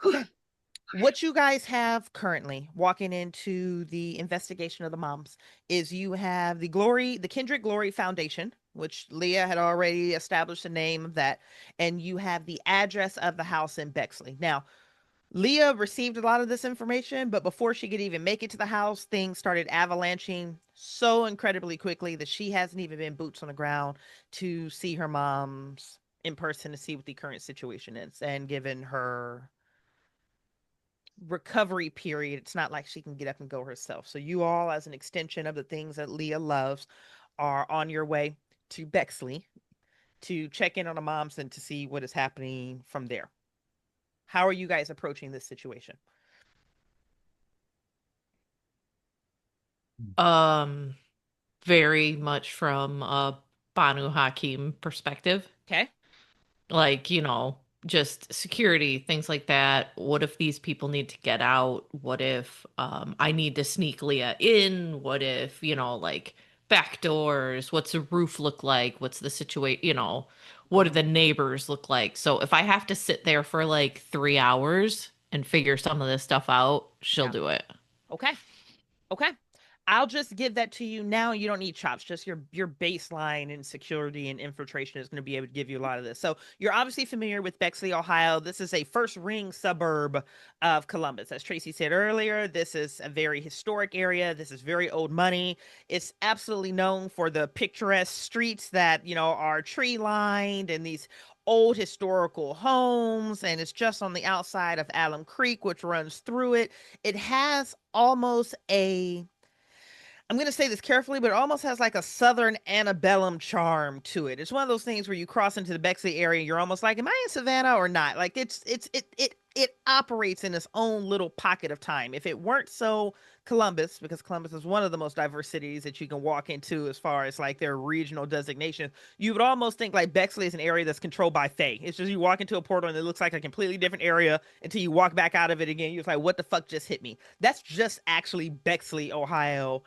Okay. What you guys have currently walking into the investigation of the moms is you have the Kindred Glory Foundation, which Leah had already established the name of that, and you have the address of the house in Bexley. Now, Leah received a lot of this information, but before she could even make it to the house, things started avalanching so incredibly quickly that she hasn't even been boots on the ground to see her moms in person to see what the current situation is. And given her recovery period, it's not like she can get up and go herself. So you all, as an extension of the things that Leah loves, are on your way to Bexley to check in on the moms and to see what is happening from there. How are you guys approaching this situation? Um, Very much from a Banu Hakim perspective. Okay. Like, just security, things like that. What if these people need to get out? What if I need to sneak Leah in? What if, like back doors? What's the roof look like? What's the situation? What do Mm-hmm. the neighbors look like? So if I have to sit there for like 3 hours and figure some of this stuff out, she'll Yeah. do it. Okay. Okay. I'll just give that to you now. You don't need chops. Just your baseline in security and infiltration is going to be able to give you a lot of this. So you're obviously familiar with Bexley, Ohio. This is a first ring suburb of Columbus. As Tracy said earlier, this is a very historic area. This is very old money. It's absolutely known for the picturesque streets that, are tree lined and these old historical homes. And it's just on the outside of Alum Creek, which runs through it. It has almost I'm going to say this carefully, but it almost has like a southern antebellum charm to it. It's one of those things where you cross into the Bexley area, you're almost like, am I in Savannah or not? Like it operates in its own little pocket of time. If it weren't so Columbus, because Columbus is one of the most diverse cities that you can walk into as far as like their regional designation, you would almost think like Bexley is an area that's controlled by Fae. It's just you walk into a portal and it looks like a completely different area until you walk back out of it again. You're like, what the fuck just hit me? That's just actually Bexley, Ohio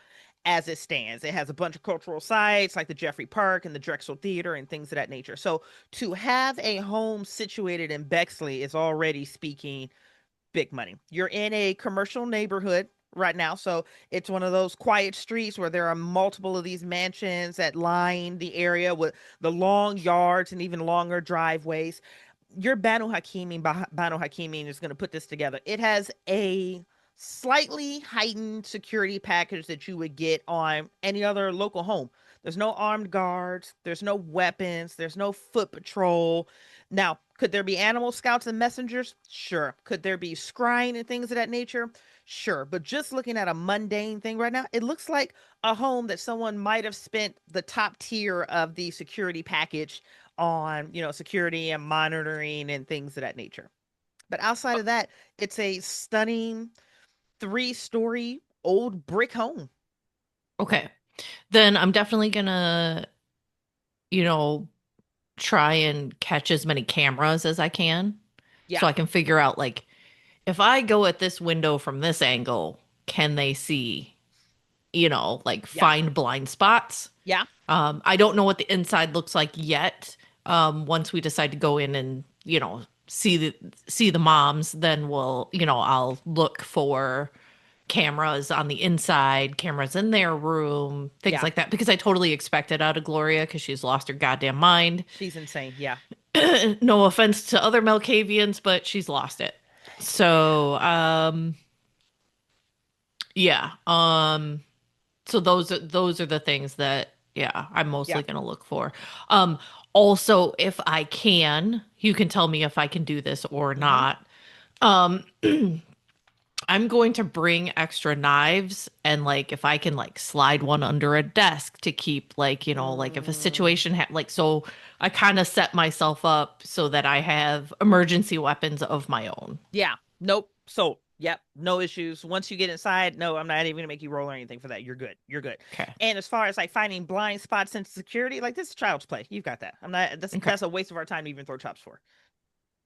as it stands. It has a bunch of cultural sites like the Jeffrey Park and the Drexel Theater and things of that nature. So to have a home situated in Bexley is already speaking big money. You're in a commercial neighborhood right now. So it's one of those quiet streets where there are multiple of these mansions that line the area with the long yards and even longer driveways. Your Banu Hakimi is going to put this together. It has a slightly heightened security package that you would get on any other local home. There's no armed guards, there's no weapons, there's no foot patrol. Now, could there be animal scouts and messengers? Sure. Could there be scrying and things of that nature? Sure. But just looking at a mundane thing right now, it looks like a home that someone might have spent the top tier of the security package on, security and monitoring and things of that nature. But outside of that, it's a stunning 3-story old brick home. Okay. Then I'm definitely gonna, you know, try and catch as many cameras as I can Yeah, so I can figure out like if I go at this window from this angle, can they see, like yeah, find blind spots? yeah, I don't know what the inside looks like yet. Once we decide to go in and, see the moms, then I'll look for cameras on the inside, cameras in their room, things yeah. like that. Because I totally expect it out of Gloria because she's lost her goddamn mind. She's insane. Yeah, No offense to other Melkavians, but she's lost it. So, yeah. So those are the things that, yeah, I'm yeah. mostly gonna look for. Um, Also, if I can, you can tell me if I can do this or Mm-hmm. not. Um, I'm going to bring extra knives and like if I can like slide one under a desk to keep like, like if a Mm, situation like so I kind of set myself up so that I have emergency weapons of my own. yeah. Nope. So, yep. No issues. Once you get inside, no, I'm not even gonna make you roll or anything for that. You're good. You're good. Okay. And as far as like finding blind spots in security, like this is child's play. You've got that. I'm not. Okay. That's a waste of our time to even throw chops for.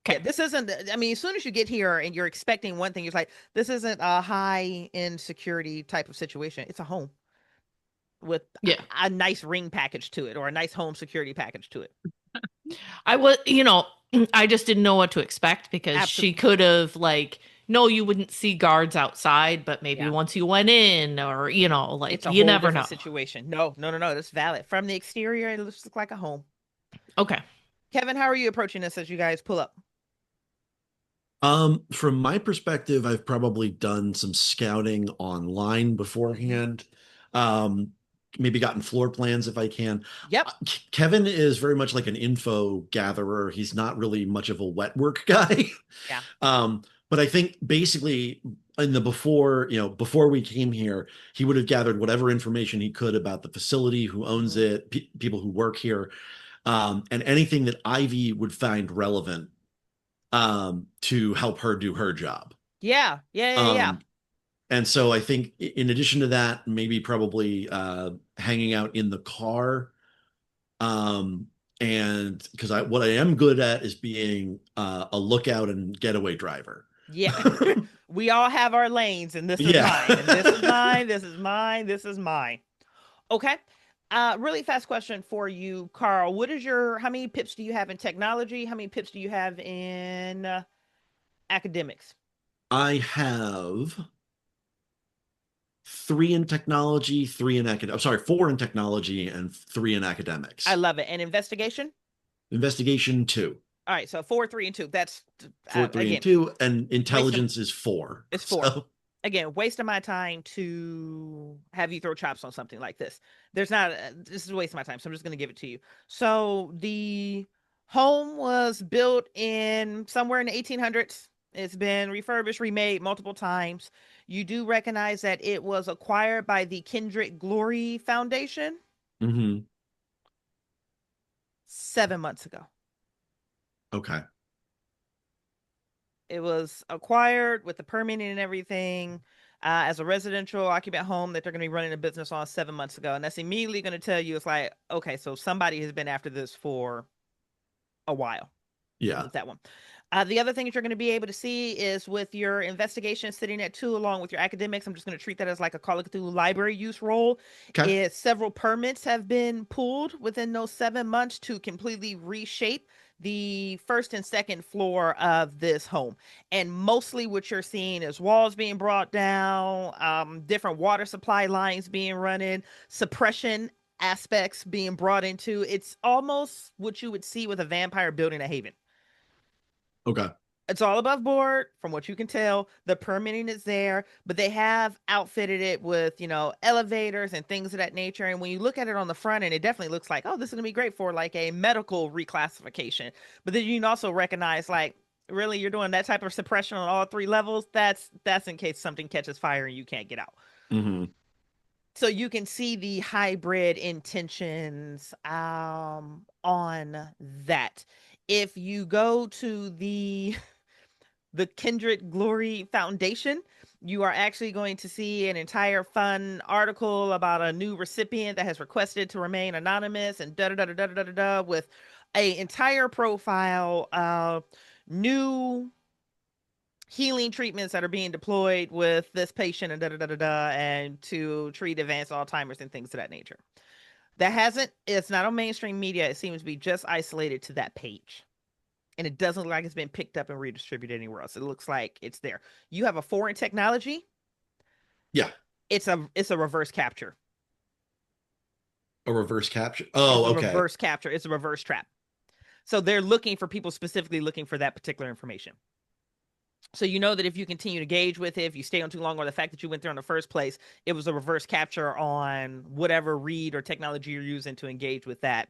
Yeah, Okay. this isn't. I mean, as soon as you get here and you're expecting one thing, it's like this isn't a high end security type of situation. It's a home with Yeah. a nice ring package to it or a nice home security package to it. I was, I just didn't know what to expect because she Absolutely. could have like, no, you wouldn't see guards outside, but maybe Yeah. once you went in, or It's like a you whole never different know. situation. No, no, no, no. That's valid. From the exterior, it looks like a home. Okay. Kevin, how are you approaching this as you guys pull up? From my perspective, I've probably done some scouting online Mhm. beforehand. Um, Maybe gotten floor plans if I can. Yep. Kevin is very much like an info gatherer. He's not really much of a wet work guy. Yeah. But I think basically in the before, before we came here, he would have gathered whatever information he could about the facility, who owns Mhm. it, pe people who work here, and anything that Ivy would find relevant to help her do her job. Yeah. Yeah. Yeah. Yeah. Um, and so I think in addition to that, maybe probably hanging out in the car. And because what I am good at is being a lookout and getaway driver. Yeah. We all have our lanes, and this is Yeah. mine, and this is mine, this is mine, this is mine. Okay. Really fast question for you, Carl. How many pips do you have in technology? How many pips do you have in academics? I have three in technology, three in academic. I'm sorry, four in technology and three in I academics. love it. And investigation? Investigation two, All right. So four, three, and two. That's four, three, and again, two, and waste of intelligence is four. it's four. So Again, waste of my time to have you throw chops on something like this. There's not, this is a waste of my time. So I'm just going to give it to you. So the home was built in somewhere in the 1800s. It's been refurbished, remade multiple times. You do recognize that it was acquired by the Kindred Glory Foundation mhm. 7 months ago. Okay. It was acquired with the permitting and everything as a residential occupant home that they're going to be running a business on 7 months ago. And that's immediately going to tell you it's like, okay, so somebody has been after this for a while. Yeah. With that one. The other thing that you're going to be able to see is with your investigation sitting at two, along with your academics. I'm just going to treat that as like a Call of Cthulhu library use role. Okay. Is several permits have been pulled within those 7 months to completely reshape the first and second floor of this home. And mostly what you're seeing is walls being brought down, different water supply lines being run in, suppression aspects being brought into. It's almost what you would see with a vampire building a haven. Okay. It's all above board from what you can tell. The permitting is there, but they have outfitted it with, elevators and things of that nature. And when you look at it on the front end, it definitely looks like, oh, this is going to be great for like a medical reclassification. But then you can also recognize like, really, you're doing that type of suppression on all three levels. That's in case something catches fire and you can't get out. Hmm. So you can see the hybrid intentions on that. If you go to the Kindred Glory Foundation, you are actually going to see an entire fun article about a new recipient that has requested to remain anonymous and da da da da da da da da with a entire profile of new healing treatments that are being deployed with this patient and da da da da da and to treat advanced Alzheimer's and things of that nature. It's not on mainstream media. It seems to be just isolated to that page. And it doesn't look like it's been picked up and redistributed anywhere else. It looks like it's there. You have a foreign technology. Yeah. It's a reverse capture. A reverse capture. It's Oh, a okay. reverse capture. It's a reverse trap. So they're looking for people specifically looking for that particular information. So you know that if you continue to gauge with it, if you stay on too long, or the fact that you went there in the first place, it was a reverse capture on whatever read or technology you're using to engage with that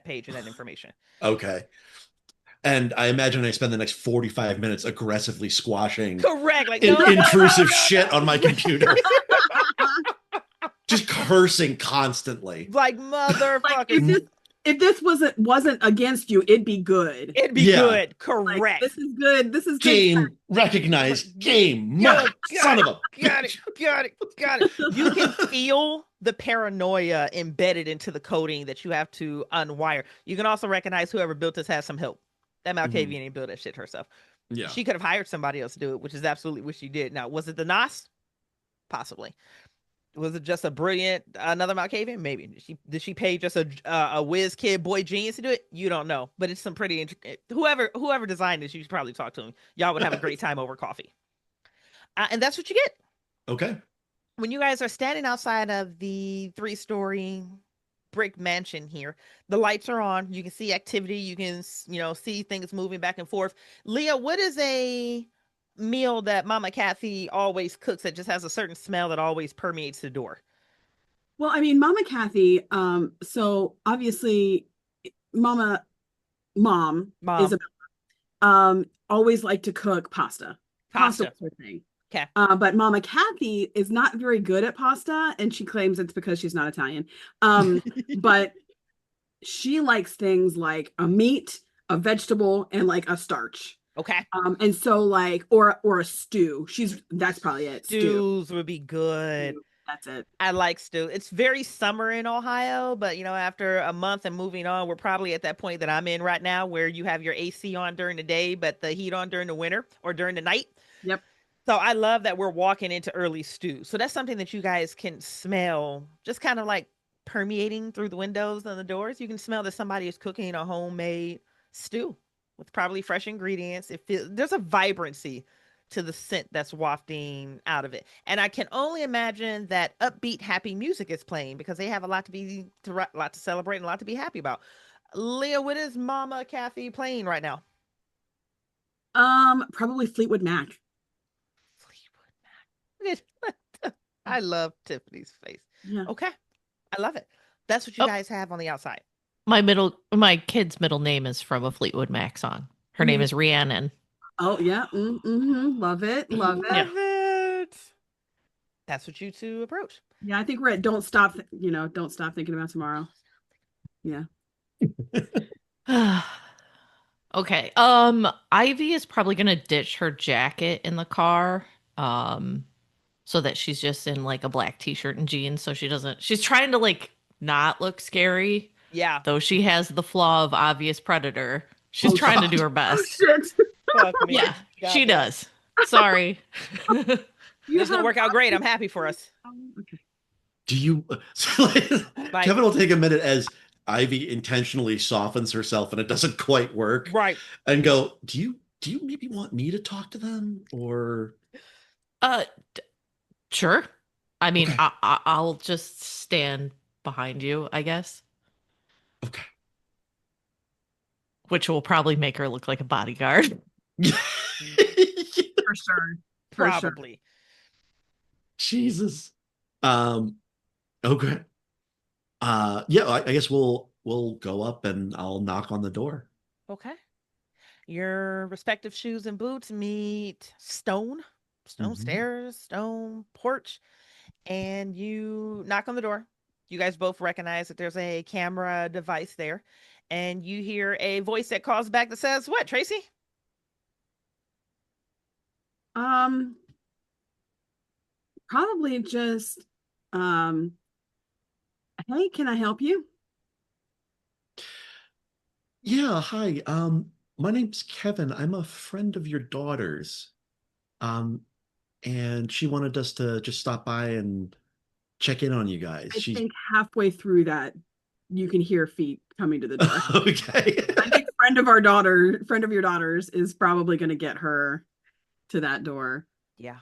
page and that information. Okay. And I imagine I spend the next 45 minutes aggressively squashing Correct. Like, no, no, no, intrusive no, shit on my computer, no. just cursing constantly. Like, Like motherfuckers. if this wasn't against you, it'd be good. It'd be Yeah. good. Like Correct. this is good. This is good. Game recognized. Game Yo, mark. Son of a got it, bitch. got it, got it. You can feel the paranoia embedded into the coding that you have to unwire. You can also recognize whoever built this has some help. That Malkavian ain't built that shit herself. Yeah. She could have hired somebody else to do it, which is absolutely what she did. Now, was it the NAS? Possibly. Was it just a brilliant another Malkavian? Maybe did she pay just a whiz kid boy genius to do it? You don't know, but it's some pretty whoever designed this. You should probably talk to him. Y'all would have a great time over coffee. And that's what you get Okay. when you guys are standing outside of the 3-story brick mansion here. The lights are on. You can see activity. You can see things moving back and forth. Leah, what is a meal that Mama Kathy always cooks that just has a certain smell that always permeates the door? Well, I mean, Mama Kathy, so obviously mom Mom. is always liked to cook pasta. Pasta Pasta. was her thing. Okay. But Mama Kathy is not very good at pasta, and she claims it's because she's not Italian. But she likes things like a meat, a vegetable, and like a starch. Okay. And so like or a stew. That's probably it. Stews would be good. Stew. That's it. I like stew. It's very summer in Ohio, but after a month and moving on, we're probably at that point that I'm in right now where you have your AC on during the day, but the heat on during the winter or during the night. Yep. So I love that we're walking into early stew. So that's something that you guys can smell just kind of like permeating through the windows and the doors. You can smell that somebody is cooking a homemade stew with probably fresh ingredients. There's a vibrancy to the scent that's wafting out of it. And I can only imagine that upbeat, happy music is playing because they have a lot to celebrate and a lot to be happy about. Leah, what is Mama Kathy playing right now? Probably Fleetwood Mac. Fleetwood Mac. I love Tiffany's face. Yeah. Okay. I love it. That's what you guys have on the outside. My kid's middle name is from a Fleetwood Mac song. Her name is Rhiannon. Oh yeah. Love it. Love it. That's what you two approach. Yeah, I think we're at don't stop thinking about tomorrow. Yeah. Okay. Ivy is probably gonna ditch her jacket in the car. So that she's just in like a black t-shirt and jeans. So she's trying to like not look scary. Yeah. Though she has the flaw of obvious predator. She's trying to do her best. Yeah, she does. Sorry. This will work out great. I'm happy for us. Okay. Do you Kevin will take a minute as Ivy intentionally softens herself and it doesn't quite work. Right. And go, do you maybe want me to talk to them or Sure. I mean, okay. I'll just stand behind you, I guess. Okay. Which will probably make her look like a bodyguard. For sure. Probably. Jesus. Okay. Yeah, I guess we'll go up and I'll knock on the door. Okay. Your respective shoes and boots meet stone stairs, stone porch, and you knock on the door. You guys both recognize that there's a camera device there, and you hear a voice that calls back that says, "What, Tracy?" Probably just hey, can I help you? Yeah, hi. My name's Kevin. I'm a friend of your daughter's. And she wanted us to just stop by and check in on you guys. I think halfway through that, you can hear feet coming to the door. Okay. I think friend of your daughter's is probably going to get her to that door. Yeah.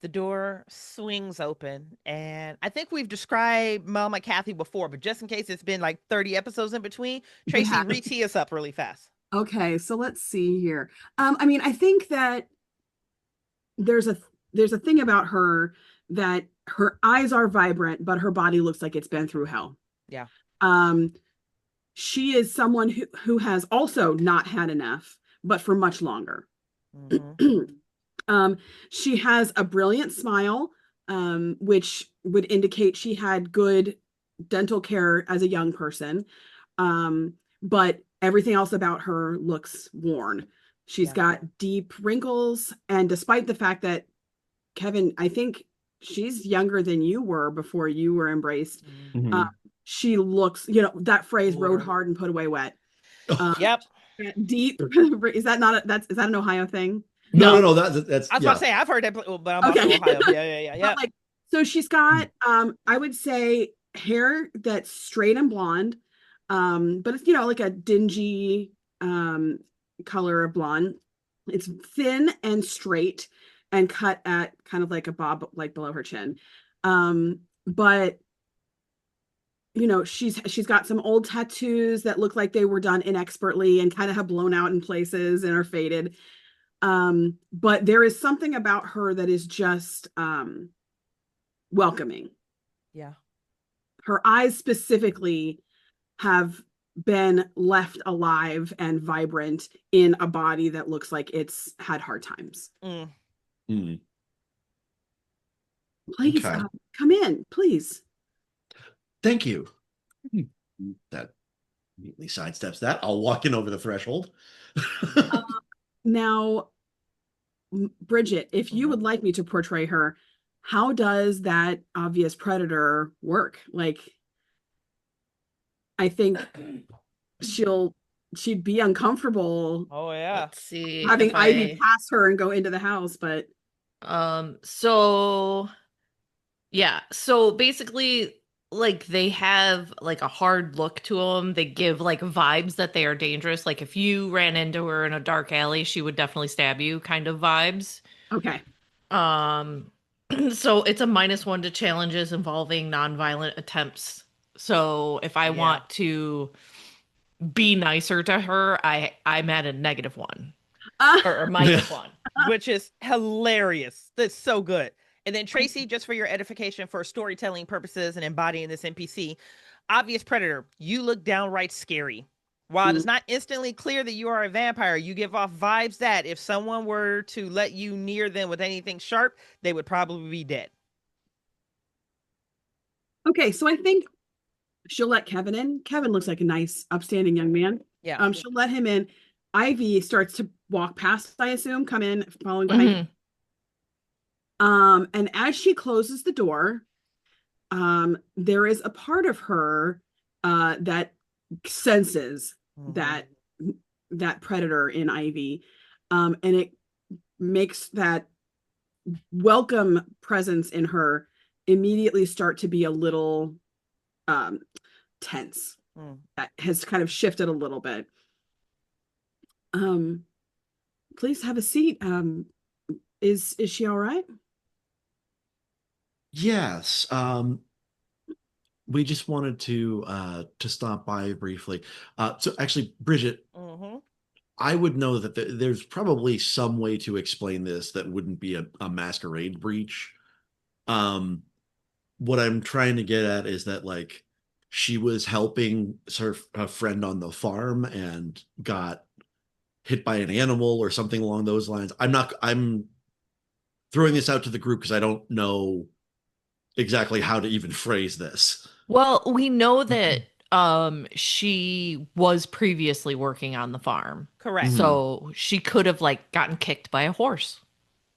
The door swings open, and I think we've described Mama Kathy before, but just in case it's been like 30 episodes in between, Tracy, re-tee us up really fast. Okay, so let's see here. I mean, I think that there's a thing about her that her eyes are vibrant, but her body looks like it's been through hell. Yeah. She is someone who has also not had enough, but for much longer. Mm-hmm. She has a brilliant smile, which would indicate she had good dental care as a young person. But everything else about her looks worn. She's got deep wrinkles. And despite the fact that, Kevin, I think she's younger than you were before you were embraced. Mm-hmm. She looks, that phrase, rode hard and put away wet. Yep. Deep. Is that an Ohio thing? No. That's. I was about to say I've heard that, but I'm also Ohio. Yeah. But like So she's got, I would say hair that's straight and blonde, but it's, like a dingy color of blonde. It's thin and straight and cut at kind of like a bob, like below her chin. But she's got some old tattoos that look like they were done inexpertly and kind of have blown out in places and are faded. But there is something about her that is just welcoming. Yeah. Her eyes specifically have been left alive and vibrant in a body that looks like it's had hard times. Mm. Please, Okay. come in, please. Thank you. That neatly sidesteps that. I'll walk in over the threshold. Now, Bridgett, if you would like me to portray her, how does that obvious predator work? Like, I think she'd be uncomfortable Oh yeah. Let's see having if Ivy I pass her and go into the house, but so yeah, so basically like they have like a hard look to them. They give like vibes that they are dangerous. Like if you ran into her in a dark alley, she would definitely stab you kind of vibes. okay. Um so it's a -1 to challenges involving nonviolent attempts. So if I Yeah. want to be nicer to her, I'm at a -1 or -1. Which is hilarious. That's so good. And then Tracey, just for your edification for storytelling purposes and embodying this NPC, obvious predator, you look downright scary. While it's not instantly clear that you are a vampire, you give off vibes that if someone were to let you near them with anything sharp, they would probably be dead. Okay, so I think she'll let Kevin in. Kevin looks like a nice, upstanding young man. Yeah. She'll let him in. Ivy starts to walk past, I assume, come in, following behind. And as she closes the door, there is a part of her that senses that predator in Ivy, and it makes that welcome presence in her immediately start to be a little tense. That has kind of shifted a little bit. Please have a seat. Is she all right? Yes. We just wanted to stop by briefly. So actually, Bridgett, I would know that there's probably some way to explain this that wouldn't be a masquerade breach. What I'm trying to get at is that like she was helping her friend on the farm and got hit by an animal or something along those lines. I'm throwing this out to the group because I don't know exactly how to even phrase this. Well, we know that she was previously working on the farm. Correct. So she could have like gotten kicked by a horse.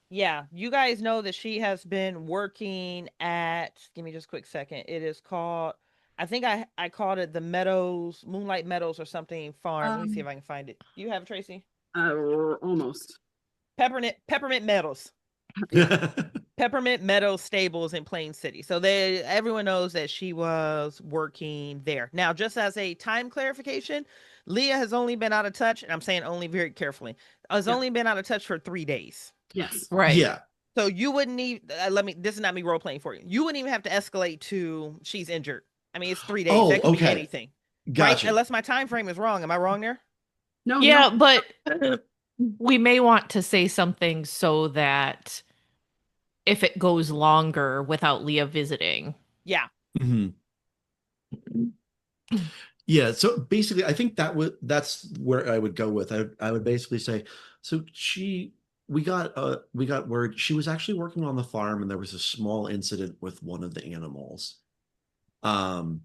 Yeah, you guys know that she has been working at, give me just a quick second. It is called, I think I called it the Meadows, Moonlight Meadows or something farm. Let me see if I can find it. Do you have it, Tracey? Almost. Peppermint Meadows. Peppermint Meadows Stables in Plain City. So everyone knows that she was working there. Now, just as a time clarification, Leah has only been out of touch, and I'm saying only very carefully, has only been out of touch for 3 days. Yes. Right. Yeah. So you wouldn't need, this is not me role playing for you. You wouldn't even have to escalate to she's injured. I mean, it's 3 days. Oh, That could be okay. anything. Gotcha. Right? Unless my time frame is wrong. Am I wrong there? No. Yeah, No. but we may want to say something so that if it goes longer without Leah visiting. Yeah. Yeah, so basically I think that's where I would go with. I would basically say, so we got word she was actually working on the farm and there was a small incident with one of the animals. And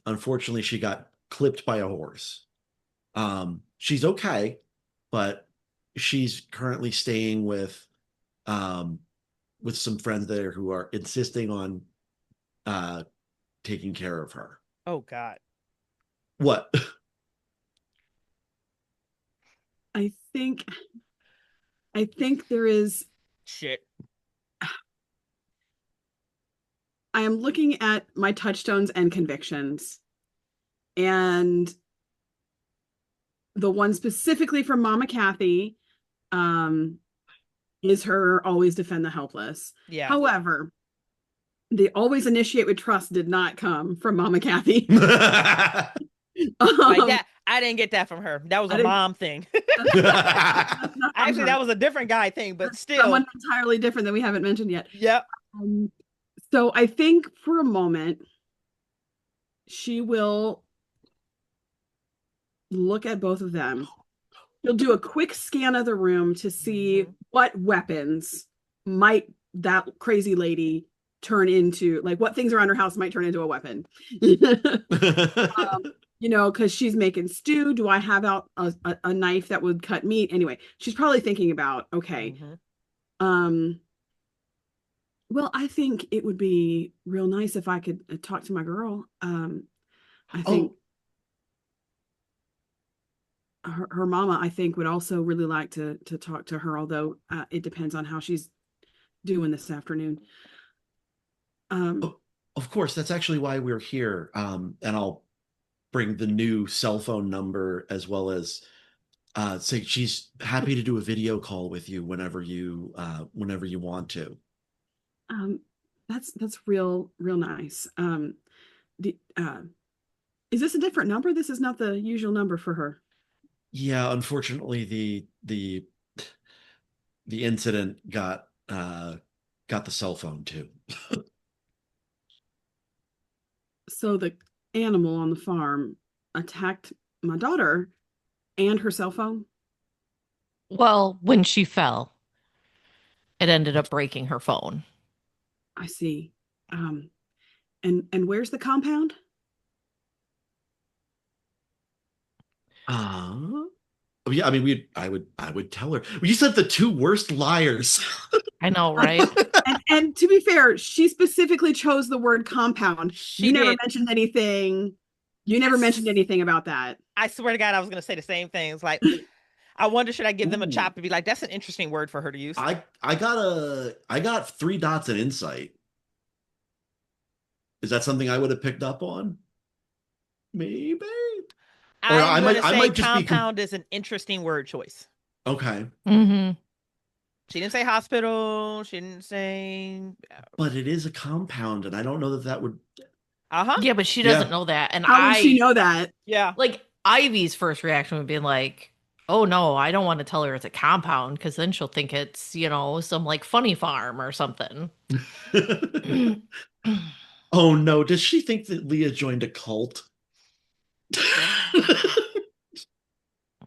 unfortunately she got clipped by a horse. She's okay, but she's currently staying with some friends there who are insisting on taking care of her. Oh God. What? I think there is shit. I am looking at my touchstones and convictions, and the one specifically from Mama Kathy is her always defend the helpless. Yeah. However, the always initiate with trust did not come from Mama Kathy. Like that, I didn't get that from her. That was a mom thing. Actually, that was a different guy thing, but still. Someone entirely different that we haven't mentioned yet. Yep. So I think for a moment, she will look at both of them. She'll do a quick scan of the room to see what weapons might that crazy lady turn into, like what things around her house might turn into a weapon. You know, because she's making stew. Do I have out a knife that would cut meat? Anyway, she's probably thinking about, okay, well, I think it would be real nice if I could talk to my girl. I think her mama, I think, would also really like to talk to her, although it depends on how she's doing this afternoon. Of course, that's actually why we're here. And I'll bring the new cell phone number, as well as say she's happy to do a video call with you whenever you want to. That's real nice. Is this a different number? This is not the usual number for her. Yeah, unfortunately, the incident got the cell phone too. So the animal on the farm attacked my daughter and her cell phone? Well, when she fell, it ended up breaking her phone. I see. And where's the compound? Yeah, I mean, I would tell her. You said the two worst liars. I know, right? and to be fair, she specifically chose the word compound. You never mentioned anything. You never mentioned anything about that. I swear to God, I was going to say the same things. Like, I wonder, should I give them a chop and be like, that's an interesting word for her to use? I got 3 dots in insight. Is that something I would have picked up on? Maybe. Or I might just compound is an interesting word choice. Okay. She didn't say hospital. She didn't say. But it is a compound, and I don't know that would. Yeah, but she doesn't know that. And how would she know that? Yeah. Like Ivy's first reaction would be like, "Oh no, I don't want to tell her it's a compound because then she'll think it's, you know, some like funny farm or something." Oh no, does she think that Leah joined a cult?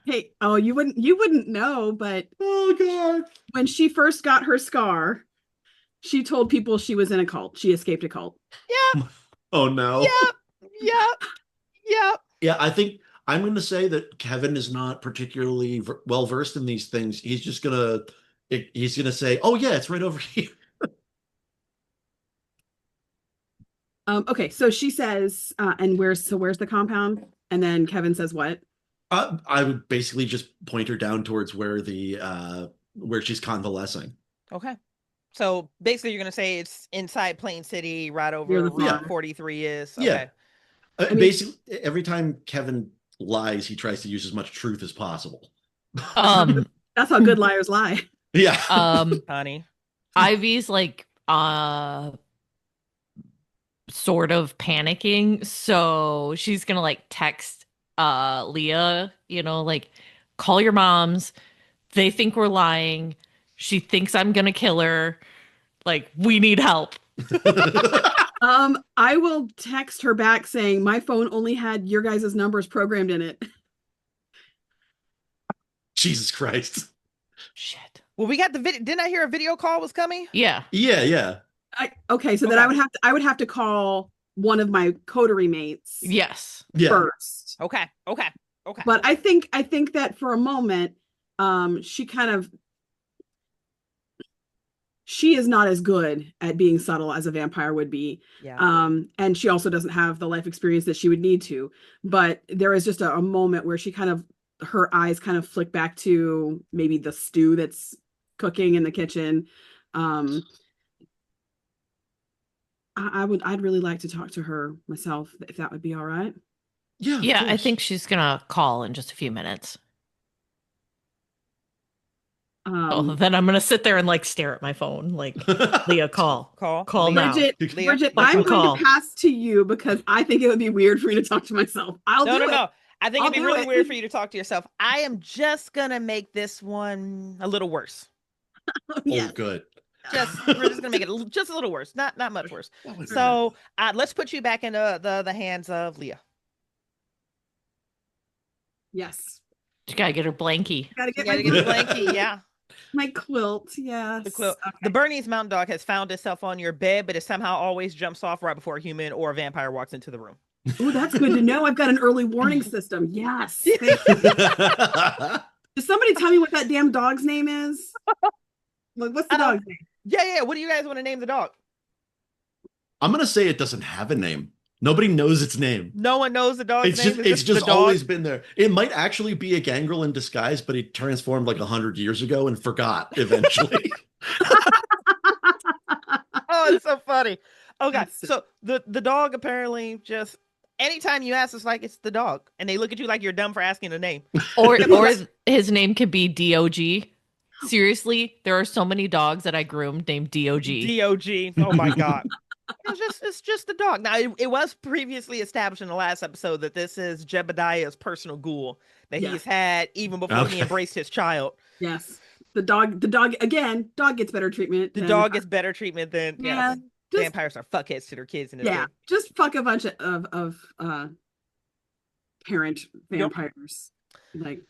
Hey, oh, you wouldn't know, but oh God, when she first got her scar, she told people she was in a cult. She escaped a cult. Yep. Oh no. Yep. Yeah, I think I'm going to say that Kevin is not particularly well versed in these things. He's gonna say, "Oh yeah, it's right over here." Okay, so she says, and where's the compound? And then Kevin says what? I would basically just point her down towards where where she's convalescing. Okay. So basically you're going to say it's inside Plain City, right over Route 43 is. Okay. Yeah. Basically, every time Kevin lies, he tries to use as much truth as possible. That's how good liars lie. Yeah. Honey. Ivy's like sort of panicking, so she's gonna like text Leah, you know, like, call your moms, they think we're lying, she thinks I'm gonna kill her, like, we need help. I will text her back saying my phone only had your guys' numbers programmed in it. Jesus Christ. Shit. Well, we got the video. Didn't I hear a video call was coming? Yeah. Okay, so then I would have to call one of my coterie mates. Yes. First. Okay. But I think that for a moment, she is not as good at being subtle as a vampire would be. Yeah. And she also doesn't have the life experience that she would need to. But there is just a moment where her eyes kind of flick back to maybe the stew that's cooking in the kitchen. I'd really like to talk to her myself, if that would be all right. Yeah, of Yeah, I course. think she's gonna call in just a few minutes. Oh, Um, then I'm gonna sit there and like stare at my phone, like, Leah, call. Call Call Leah. now. Leah, Bridget, Leah, I'm Fucking call. going to call. pass to you because I think it would be weird for me to talk to myself. I'll No, do no, it. no. I think I'll it'd be do really weird it. for you to talk to yourself. I am just gonna make this one a little worse. Oh, Yes. good. We're just gonna make it just a little worse, not much worse. That would be So let's put you back in the hands of Leah. Yes. You gotta get her blankie. Gotta You get got my to get the nice. blankie, yeah. my quilt. Yes. The quilt. The Okay. Bernese Mountain Dog has found itself on your bed, but it somehow always jumps off right before a human or a vampire walks into the room. Oh, that's good to know. I've got an early warning system. Yes. Does somebody tell me what that damn dog's name is? Like, what's the Um, dog's name? yeah. What do you guys want to name the dog? I'm gonna say it doesn't have a name. Nobody knows its name. No one knows the dog's It's name. just The dog. always been there. It might actually be a gangrel in disguise, but he transformed like 100 years ago and forgot eventually. Oh, it's so funny. Okay, That's so the dog apparently just anytime you ask, it's like it's the dog, and they look at you like you're dumb for asking a name. Or Except for that- his name could be DOG. Seriously, there are so many dogs that I groomed named DOG. DOG. Oh my god. It's just a dog. Now it was previously established in the last episode that this is Jebediah's personal ghoul that Yeah. he's had even before he Okay. embraced his child. Yes. The dog again, dog gets better treatment. The than- dog gets better treatment than Yeah. Just, vampires are fuckheads to their kids in this yeah. game. Just fuck a bunch of parent Yep. vampires. Like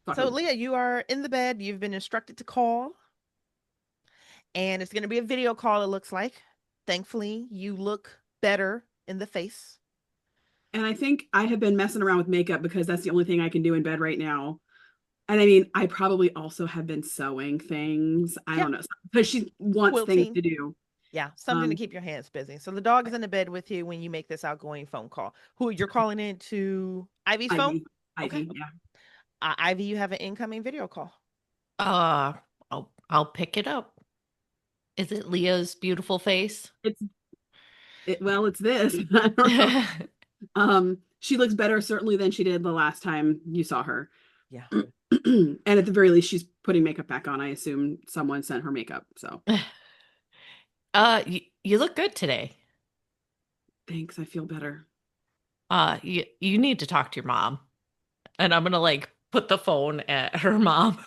fuck So 'em. Leah, you are in the bed. You've been instructed to call. And it's going to be a video call, it looks like. Thankfully, you look better in the face. And I think I have been messing around with makeup because that's the only thing I can do in bed right now. And I mean, I probably also have been sewing things. I don't know. Because she wants things Quilting. to do. Yeah, something to keep your hands busy. So the dog is in the bed with you when you make this outgoing phone call. Who you're calling into Ivy's phone? Ivy, Okay. yeah. Ivy, you have an incoming video call. I'll pick it up. Is it Leah's beautiful face? It's this. I don't know. She looks better certainly than she did the last time you saw her. Yeah. And at the very least, she's putting makeup back on. I assume someone sent her makeup. So You look good today. thanks. I feel better. You need to talk to your mom. And I'm gonna like put the phone at her mom.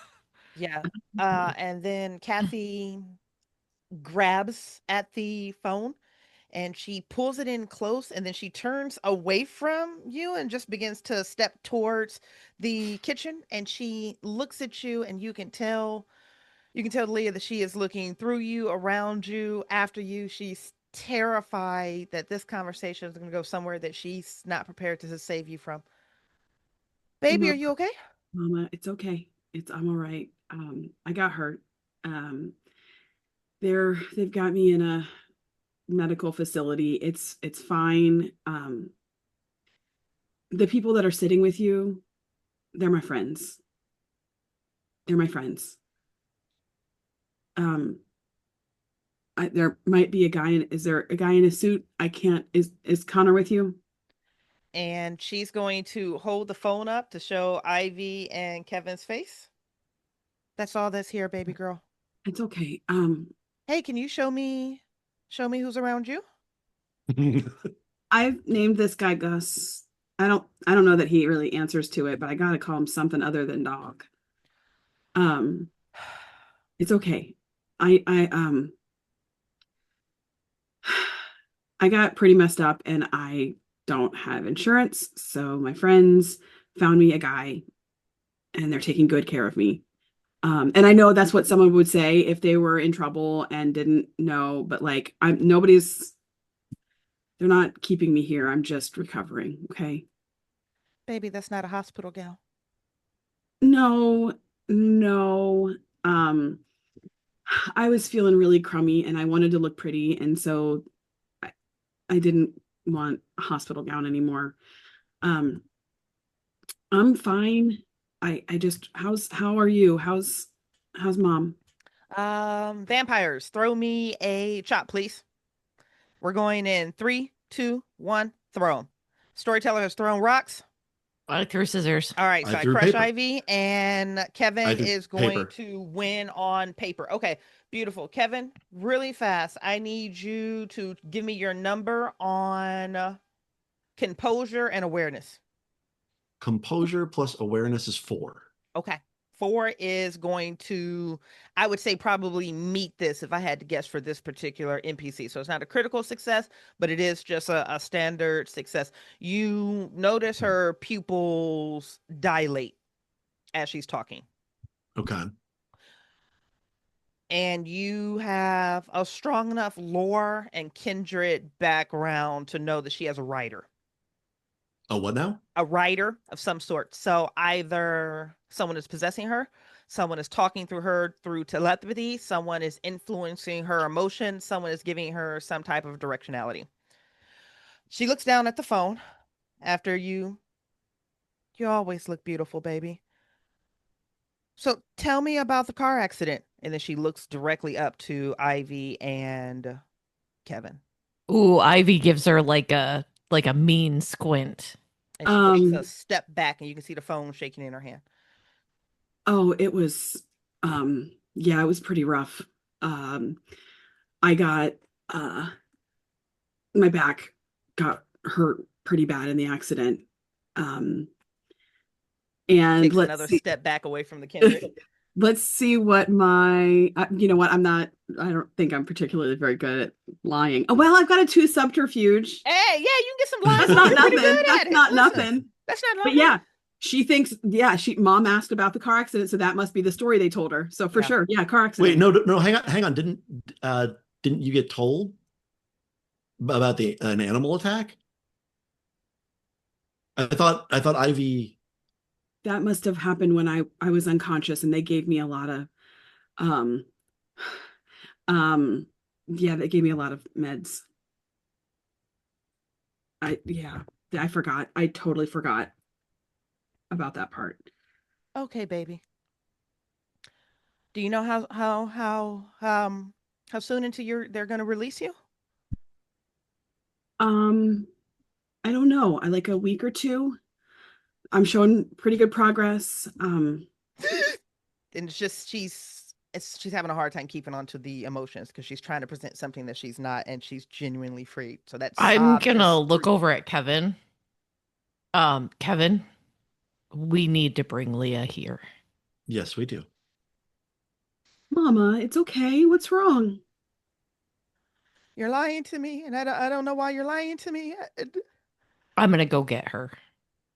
Yeah. And then Kathy grabs at the phone and she pulls it in close and then she turns away from you and just begins to step towards the kitchen and she looks at you and you can tell Leah that she is looking through you, around you, after you. She's terrified that this conversation is going to go somewhere that she's not prepared to save you from. Baby, are you okay? Mama, it's okay. I'm all right. I got hurt. They've got me in a medical facility. It's fine. The people that are sitting with you, they're my friends. They're my friends. There might be a guy is there a guy in a suit? I can't, is Connor with you? And she's going to hold the phone up to show Ivy and Kevin's face. That's all that's here, baby girl. It's okay. Hey, can you show me who's around you? I've named this guy Gus. I don't know that he really answers to it, but I gotta call him something other than dog. It's okay. I got pretty messed up and I don't have insurance, so my friends found me a guy and they're taking good care of me. And I know that's what someone would say if they were in trouble and didn't know, but like they're not keeping me here. I'm just recovering, okay? Baby, that's not a hospital gal. No. I was feeling really crummy and I wanted to look pretty, and so I didn't want a hospital gown anymore. I'm fine. I just how are you? How's mom? Vampires, throw me a chop, please. We're going in 3, 2, 1, throw 'em. Storyteller has thrown rocks. I threw scissors. All right, so I threw crush paper. Ivy, and I Kevin threw is going paper. to win on paper. Okay, beautiful. Kevin, really fast. I need you to give me your number on composure and awareness. Composure plus awareness is 4. Okay. 4 is going to, I would say, probably meet this if I had to guess for this particular NPC. So it's not a critical success, but it is just a standard success. You notice her pupils dilate as she's talking. Okay. And you have a strong enough lore and kindred background to know that she has a writer. Oh, what now? A writer of some sort. So either someone is possessing her, someone is talking through her through telepathy, someone is influencing her emotions, someone is giving her some type of directionality. She looks down at the phone after you always look beautiful, baby. So tell me about the car accident. And then she looks directly up to Ivy and Kevin. Ooh, Ivy gives her like a mean squint. And she takes a step back and you can see the phone shaking in her hand. Oh, it was yeah, it was pretty rough. I got my back got hurt pretty bad in the accident. And Takes let's another see. step back away from the kindred. Let's see what my you know what, I don't think I'm particularly very good at lying. Oh, well, I've got a 2 subterfuge. Hey, yeah, you can get some lies. That's not You're pretty nothing. good at That's it. not Listen, nothing. That's not But nothing. yeah, she thinks, yeah, mom asked about the car accident, so that must be the story they told her. So for Yeah. sure, yeah, car accident. Wait, no, hang on. Didn't you get told about an animal attack? I thought Ivy. That must have happened when I was unconscious, and they gave me a lot of um yeah, they gave me a lot of meds. I forgot. I totally forgot about that part. Okay, baby. Do you know how soon into they're gonna release you? I don't know. I like a week or 2. I'm showing pretty good progress. And it's just she's having a hard time keeping on to the emotions because she's trying to present something that she's not, and she's genuinely freed. So that's I'm gonna look over at Kevin. Kevin, we need to bring Leah here. Yes, we do. Mama, it's okay. What's wrong? You're lying to me, and I don't know why you're lying to me. I'm gonna go get her.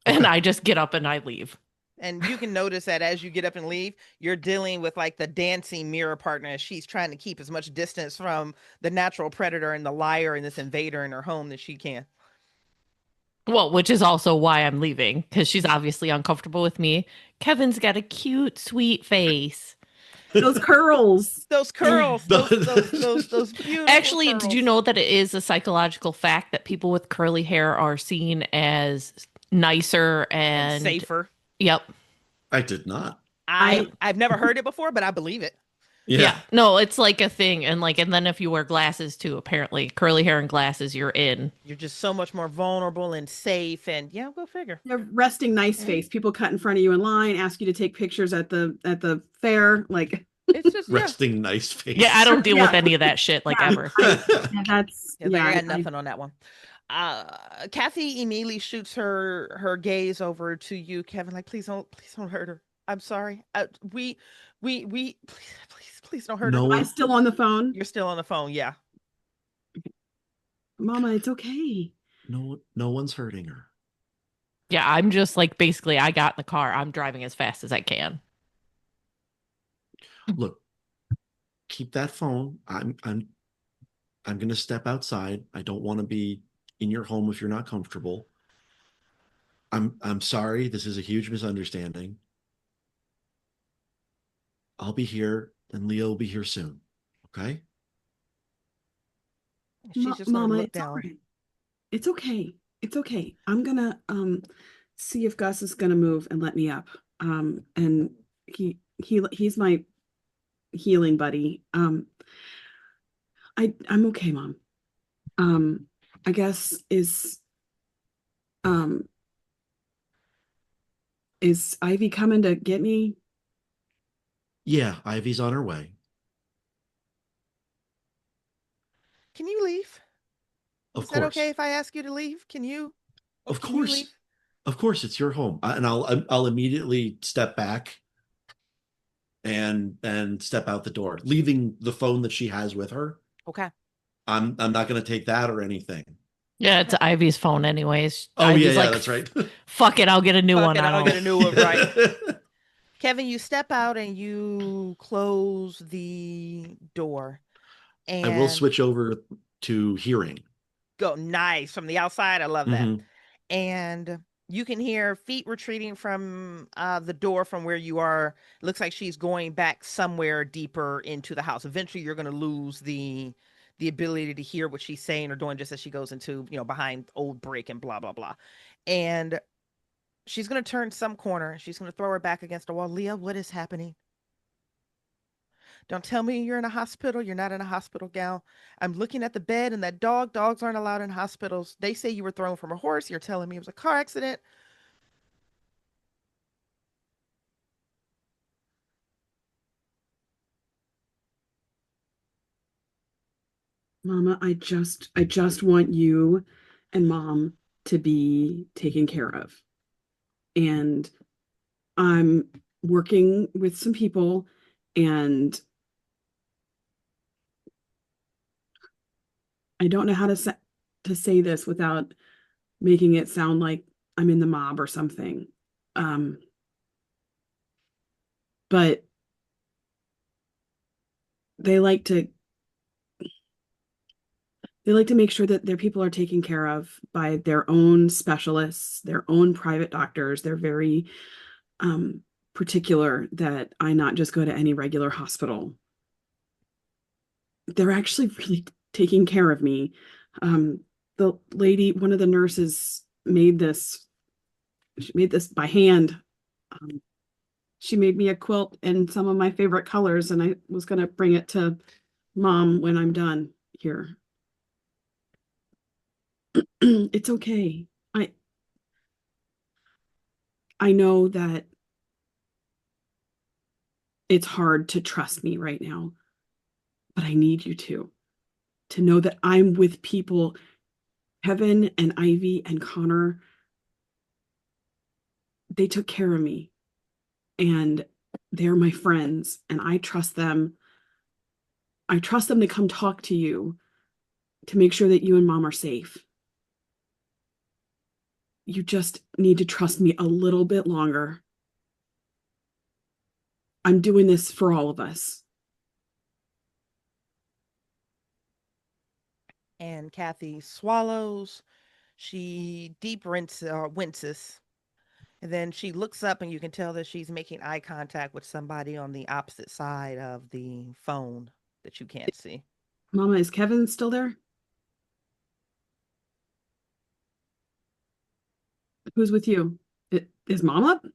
Okay. And I just get up and I leave. And you can notice that as you get up and leave, you're dealing with like the dancing mirror partner as she's trying to keep as much distance from the natural predator and the liar and this invader in her home that she can. Well, which is also why I'm leaving, because she's obviously uncomfortable with me. Kevin's got a cute, sweet face. Those curls. Those curls, those beautiful Actually, curls. did you know that it is a psychological fact that people with curly hair are seen as nicer and safer? Yep. I did not. I've never heard it before, but I believe it. Yeah. No, it's like a thing. And then if you wear glasses too, apparently curly hair and glasses, you're in. You're just so much more vulnerable and safe. And yeah, go figure. You're resting nice face. People cut in front of you in line, ask you to take pictures at the fair. Like it's just resting nice face. Yeah, I don't deal with any of that shit ever. That's I got nothing on that one. Kathy immediately shoots her gaze over to you, Kevin. Like, please don't hurt her. I'm sorry. We please don't hurt her. I'm still on the phone. You're still on the phone, yeah. Mama, it's okay. No one's hurting her. Yeah, I'm just like basically I got in the car. I'm driving as fast as I can. Look, keep that phone. I'm gonna step outside. I don't want to be in your home if you're not comfortable. I'm sorry. This is a huge misunderstanding. I'll be here and Leah will be here soon. Okay? She's just Mama, look it's down. all right. It's okay. It's okay. I'm gonna see if Gus is gonna move and let me up. And he's my healing buddy. I'm okay, Mom. I guess um is Ivy coming to get me? Yeah, Ivy's on her way. Can you leave? Of Is that okay course. if I ask you to leave? Can you? Of Can you leave? course. Of course, it's your home. And I'll immediately step back and step out the door, leaving the phone that she has with her. Okay. I'm not going to take that or anything. Yeah, it's Okay. Ivy's phone anyways. Oh yeah, Ivy's yeah, like, that's right. fuck it, I'll get a new Fuck one. it, I I'll don't. get a new one, right? Kevin, you step out and you close the door I will and switch over to hearing. go nice from the outside. I love that. Mhm. And you can hear feet retreating from the door from where you are. It looks like she's going back somewhere deeper into the house. Eventually, you're going to lose the ability to hear what she's saying or doing just as she goes into, behind old brick and blah blah blah. And she's going to turn some corner. She's going to throw her back against the wall. Leah, what is happening? Don't tell me you're in a hospital. You're not in a hospital, gal. I'm looking at the bed and that dog. Dogs aren't allowed in hospitals. They say you were thrown from a horse. You're telling me it was a car accident. Mama, I just want you and Mom to be taken care of. And I'm working with some people, and I don't know how to say this without making it sound like I'm in the mob or something. Um, but they like to they like to make sure that their people are taken care of by their own specialists, their own private doctors. They're very particular that I not just go to any regular hospital. They're actually really taking care of me. The lady, one of the nurses, made this. She made this by hand. Um, she made me a quilt in some of my favorite colors, and I was going to bring it to Mom when I'm done here. It's okay. I know that it's hard to trust me right now, but I need you to know that I'm with people. Kevin and Ivy and Connor, they took care of me, and they're my friends, and I trust them. I trust them to come talk to you to make sure that you and Mom are safe. You just need to trust me a little bit longer. I'm doing this for all of us. And Kathy swallows. She winces. And then she looks up, and you can tell that she's making eye contact with somebody on the opposite side of the phone that you can't see. Mama, is Kevin still there? Who's with you? Is Mom up?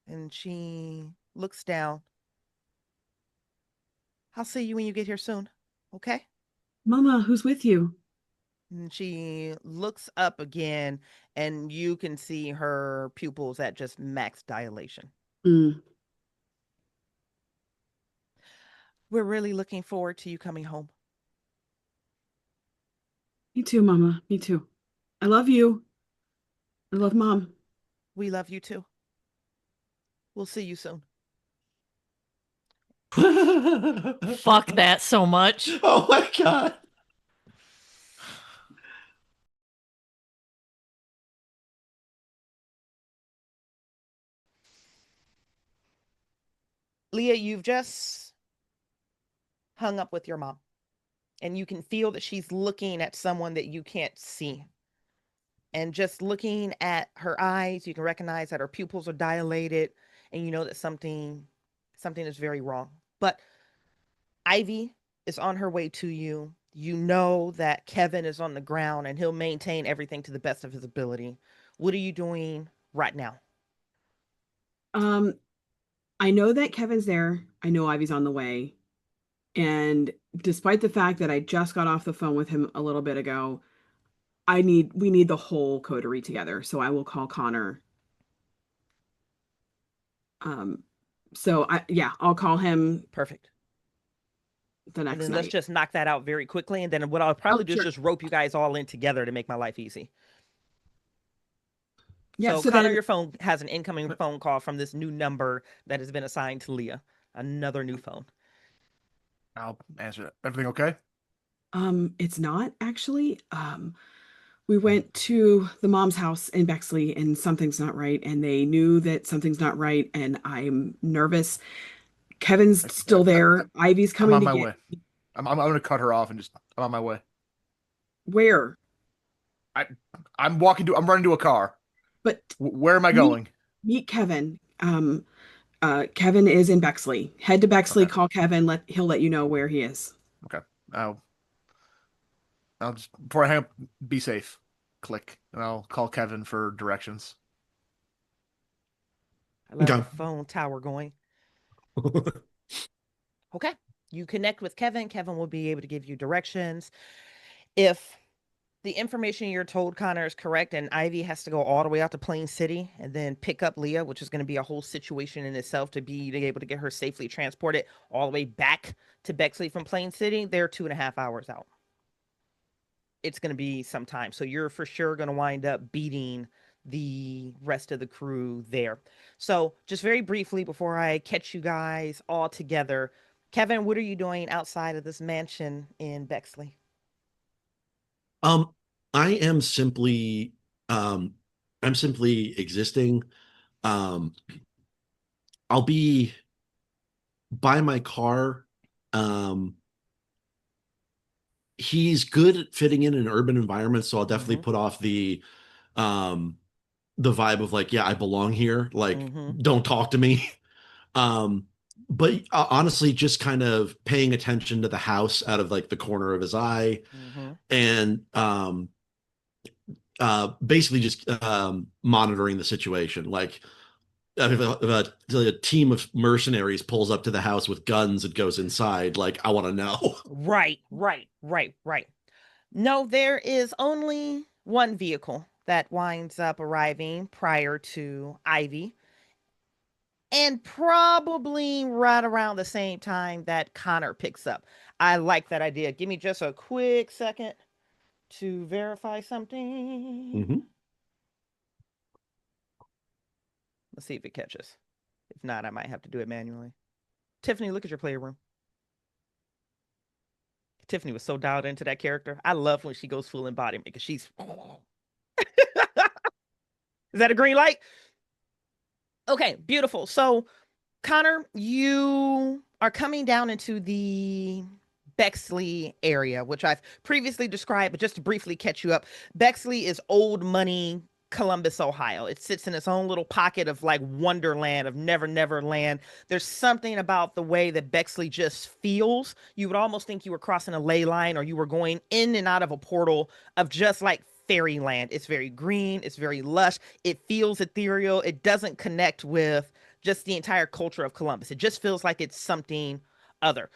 And she looks down. I'll see you when you get here soon. Okay? Mama, who's with you? And she looks up again, and you can see her pupils at just max dilation. Mm, We're really looking forward to you coming home. me too, Mama. Me too. I love you. I love Mom. We love you too. We'll see you soon. Fuck that so much. Oh my god. Leah, you've just hung up with your mom, and you can feel that she's looking at someone that you can't see. And just looking at her eyes, you can recognize that her pupils are dilated, and you know that something is very wrong. But Ivy is on her way to you. You know that Kevin is on the ground, and he'll maintain everything to the best of his ability. What are you doing right now? Um, I know that Kevin's there. I know Ivy's on the way. And despite the fact that I just got off the phone with him a little bit ago, we need the whole coterie together. So I will call Connor. I'll call him Perfect. the And next then let's night. just knock that out very quickly. And then what I'll probably do is Sure. just rope you guys all in together to make my life easy. Yeah, So so Connor, then your phone has an incoming phone call from this new number that has been assigned to Leah. Another new phone. I'll answer it. Everything okay? it's not actually. We went to the mom's house in Bexley and something's not right, and they knew that something's not right, and I'm nervous. Kevin's still there. Ivy's I'm coming on to my get way. I'm gonna cut her off and I'm on my way. where? I'm running to a car. But Where am I going? meet Kevin. Kevin is in Bexley. Head to Bexley, Okay. call Kevin, he'll let you know where he is. Okay. I'll just before I hang up, be safe. Click, and I'll call Kevin for directions. I love Okay. the phone tower going. Okay. You connect with Kevin. Kevin will be able to give you directions. If the information you're told, Connor, is correct, and Ivy has to go all the way out to Plain City and then pick up Leah, which is going to be a whole situation in itself to be able to get her safely transported all the way back to Bexley from Plain City, they're 2.5 hours out. It's going to be some time. So you're for sure going to wind up beating the rest of the crew there. So just very briefly before I catch you guys all together, Kevin, what are you doing outside of this mansion in Bexley? I am simply I'm simply existing. Um I'll be by my car. He's good at fitting in an urban environment, so I'll definitely put off um the vibe of like, yeah, I belong here. Like, don't talk to me. But honestly, just kind of paying attention to the house out of like the corner of his eye, and basically just monitoring the situation. Like, if a team of mercenaries pulls up to the house with guns and goes inside, like, I want to know. Right. No, there is only one vehicle that winds up arriving prior to Ivy, and probably right around the same time that Connor picks up. I like that idea. Give me just a quick second to verify something. Let's see if it catches. If not, I might have to do it manually. Tiffany, look at your player room. Tiffany was so dialed into that character. I love when she goes full embodiment because she's. Is that a green light? Okay, beautiful. So, Connor, you are coming down into the Bexley area, which I've previously described, but just to briefly catch you up, Bexley is old money Columbus, Ohio. It sits in its own little pocket of like wonderland, of never land. There's something about the way that Bexley just feels. You would almost think you were crossing a ley line or you were going in and out of a portal of just like fairyland. It's very green, it's very lush, it feels ethereal, it doesn't connect with just the entire culture of Columbus. It just feels like it's something other.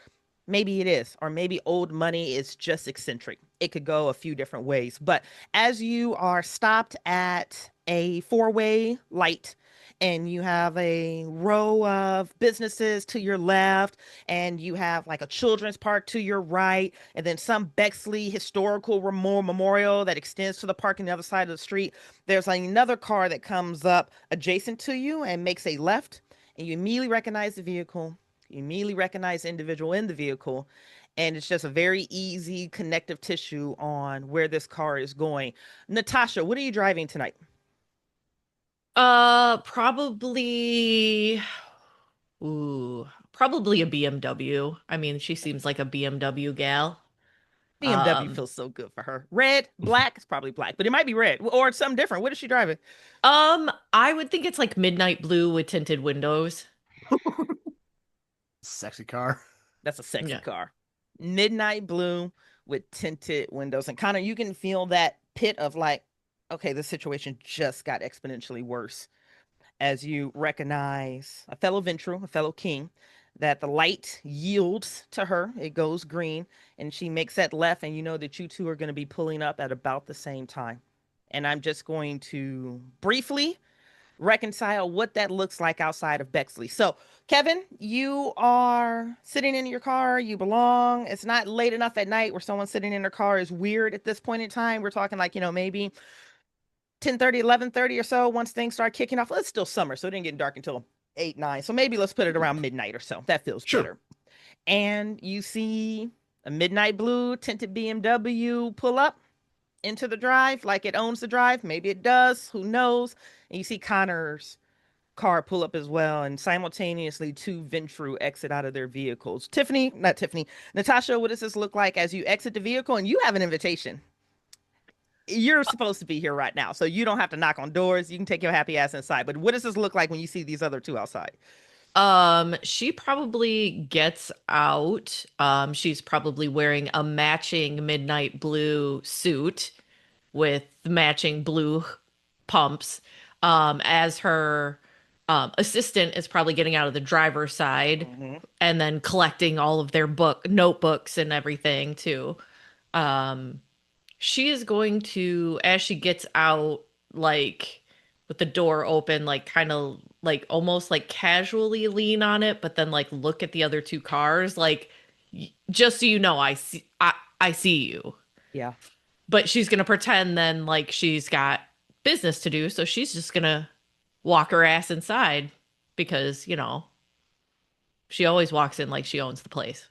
Maybe it is, or maybe old money is just eccentric. It could go a few different ways. But as you are stopped at a four-way light and you have a row of businesses to your left and you have like a children's park to your right and then some Bexley historical memorial that extends to the park on the other side of the street, there's like another car that comes up adjacent to you and makes a left, and you immediately recognize the vehicle. You immediately recognize the individual in the vehicle, and it's just a very easy connective tissue on where this car is going. Natasha, what are you driving tonight? Probably probably a BMW. I mean, she seems like a BMW gal. BMW feels so good for her. Red, black, it's probably black, but it might be red or it's something different. What is she driving? I would think it's like midnight blue with tinted windows. Sexy car. That's a sexy Yeah. car. Midnight blue with tinted windows. And Connor, you can feel that pit of like, okay, this situation just got exponentially worse as you recognize a fellow Ventru, a fellow king that the light yields to her. It goes green and she makes that left, and you know that you two are going to be pulling up at about the same time. And I'm just going to briefly reconcile what that looks like outside of Bexley. So, Kevin, you are sitting in your car. You belong. It's not late enough at night where someone sitting in their car is weird at this point in time. We're talking like, maybe 10:30, 11:30 or so once things start kicking off. Well, it's still summer, so it didn't get dark until 8, 9. So maybe let's put it around midnight or so. That feels Sure. better. And you see a midnight blue tinted BMW pull up into the drive like it owns the drive. Maybe it does. Who knows? And you see Connor's car pull up as well. And simultaneously, 2 Ventru exit out of their vehicles. Natasha, what does this look like as you exit the vehicle? And you have an invitation. You're supposed to be here right now, so you don't have to knock on doors. You can take your happy ass inside. But what does this look like when you see these other 2 outside? She probably gets out. She's probably wearing a matching midnight blue suit with matching blue pumps. As her assistant is probably getting out of the driver's side and then collecting all of their notebooks and everything too. She is going to, as she gets out, like with the door open, like kind of like almost like casually lean on it, but then like look at the other 2 cars, like just so you know, I see you. Yeah. But she's gonna pretend then like she's got business to do, so she's just gonna walk her ass inside because she always walks in like she owns the place.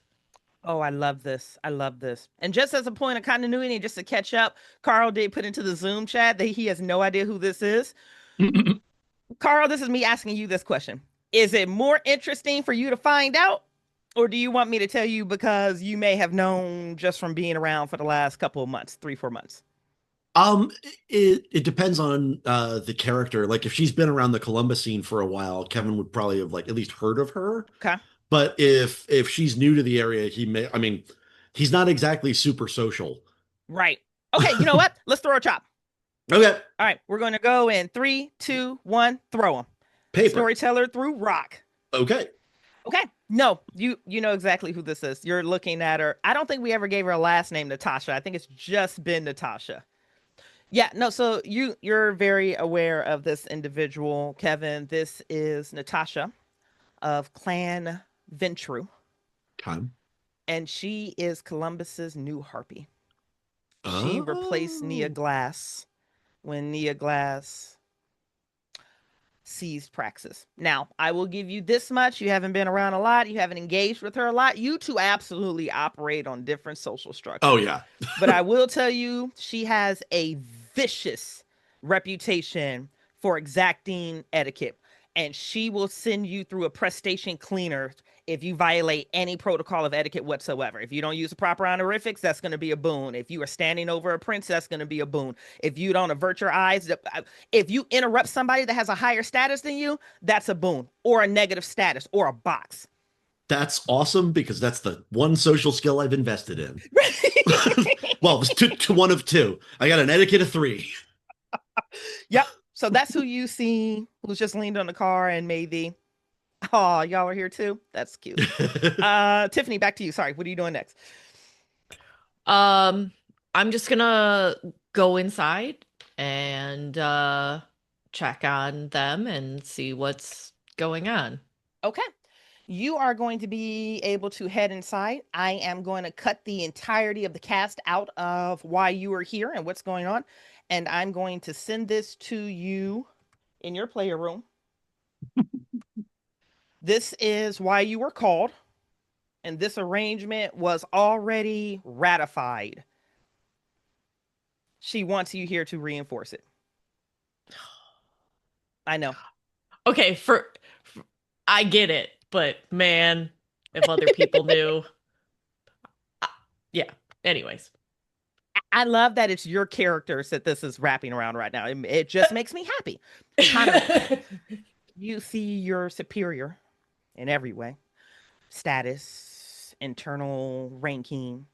Oh, I love this. I love this. And just as a point of continuity, just to catch up, Carl did put into the Zoom chat that he has no idea who this is. Carl, this is me asking you this question. Is it more interesting for you to find out, or do you want me to tell you because you may have known just from being around for the last couple of months, 3-4 months? It depends on the character. Like if she's been around the Columbus scene for a while, Kevin would probably have like at least heard of her. Okay. But if she's new to the area, he's not exactly super social. Right. Okay, you know what? Let's throw a chop. Okay. All right, we're going to go in 3, 2, 1, throw them. Paper. Storyteller through rock. Okay. Okay. No, you know exactly who this is. You're looking at her. I don't think we ever gave her a last name, Natasha. I think it's just been Natasha. Yeah, no, so you're very aware of this individual, Kevin. This is Natasha of Clan Ventru. Time. And she is Columbus's new harpy. She replaced Nia Glass when Nia Glass seized Praxis. Now, I will give you this much. You haven't been around a lot. You haven't engaged with her a lot. You 2 absolutely operate on different social structures. Oh, yeah. But I will tell you, she has a vicious reputation for exacting etiquette. And she will send you through a press station cleaner if you violate any protocol of etiquette whatsoever. If you don't use the proper honorifics, that's going to be a boon. If you are standing over a prince, that's going to be a boon. If you don't avert your eyes, if you interrupt somebody that has a higher status than you, that's a boon or a negative status or a box. That's awesome because that's the one social skill I've invested in. Well, to 1 of 2. I got an etiquette of 3. Yep. So that's who you see who's just leaned on the car and made the, oh, y'all are here too? That's cute. Tiffany, back to you. Sorry. What are you doing next? I'm just gonna go inside and check on them and see what's going on. Okay. You are going to be able to head inside. I am going to cut the entirety of the cast out of why you are here and what's going on. And I'm going to send this to you in your player room. This is why you were called. And this arrangement was already ratified. She wants you here to reinforce it. I know. Okay, I get it, but man, if other people knew. Yeah, anyways. I love that it's your characters that this is wrapping around right now. It just makes me happy. You see your superior in every way. Status, internal ranking,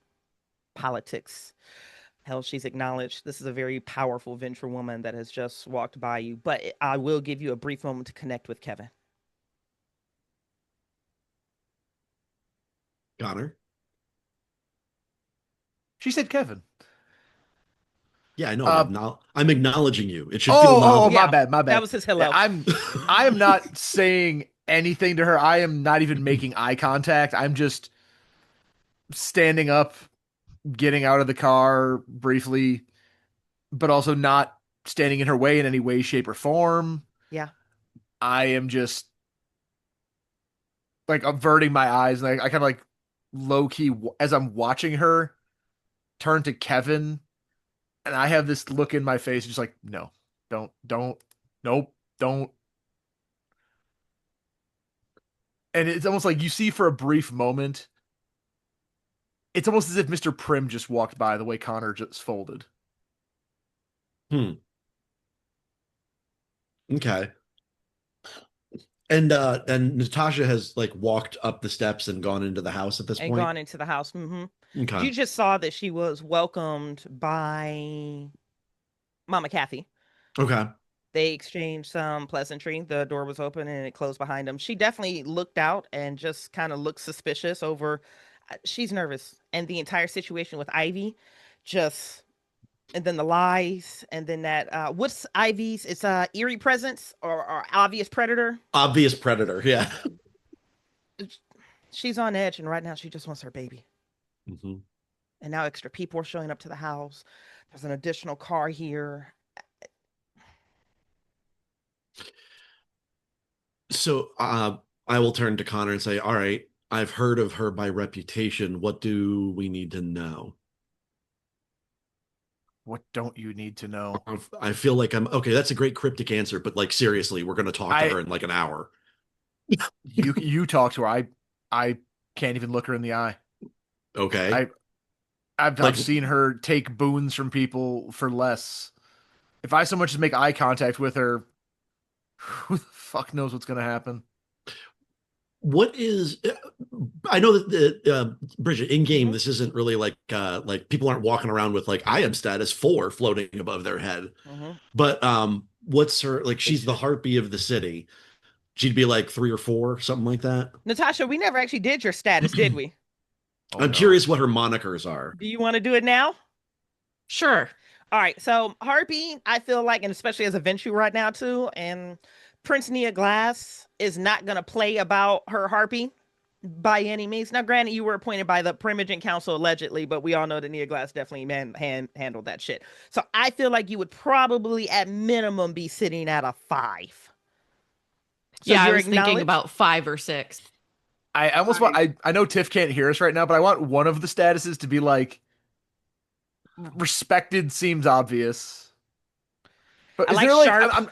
politics. Hell, she's acknowledged. This is a very powerful venture woman that has just walked by you. But I will give you a brief moment to connect with Kevin. Connor. She said Kevin. Yeah, I know. Uh, I'm acknowledging you. It should feel novel. my Yeah, bad, my That bad. was his hello. I am not saying anything to her. I am not even making eye contact. I'm just standing up, getting out of the car briefly, but also not standing in her way in any way, shape, or form. Yeah. I am just like averting my eyes, and I kind of like low key as I'm watching her turn to Kevin, and I have this look in my face, just like, no, don't, nope, don't. And it's almost like you see for a brief moment, it's almost as if Mr. Prim just walked by the way Connor just folded. Okay. And Natasha has like walked up the steps and gone into the house at this And point. gone into the house. Okay. You just saw that she was welcomed by Mama Kathy. Okay. They exchanged some pleasantry. The door was open and it closed behind them. She definitely looked out and just kind of looked suspicious over. She's nervous, and the entire situation with Ivy, just and then the lies, and then that what's Ivy's? It's eerie presence or obvious predator. Obvious predator. Yeah. She's on edge, and right now she just wants her baby. Mm-hmm. And now extra people are showing up to the house. There's an additional car here. So I will turn to Connor and say, all right, I've heard of her by reputation. What do we need to know? What don't you need to know? I feel like I'm okay. That's a great cryptic answer, but like seriously, we're going to talk to her in like an hour. You talk to her. I can't even look her in the eye. Okay. I've seen her take boons from people for less. If I so much as make eye contact with her, who the fuck knows what's going to happen? What is? I know that the Bridgett in game. Mhm. This isn't really like people aren't walking around with like I am status 4 floating above their head. But what's her like? She's the heartbeat of the city. She'd be like 3 or 4, something like that. Natasha, we never actually did your status, did we? I'm curious what her monikers are. Do you want to do it now? Sure. All right. So Harpy, I feel like, and especially as a Venture right now too, and Prince Nia Glass is not going to play about her Harpy by any means. Now, granted, you were appointed by the Primogent Council allegedly, but we all know that Nia Glass definitely handled that shit. So I feel like you would probably, at minimum, be sitting at a 5. So yeah, I you're was thinking about 5 or 6. I almost want. I know Tiff can't hear us right now, but I want one of the statuses to be like respected. Seems obvious, but I is like there like sharp.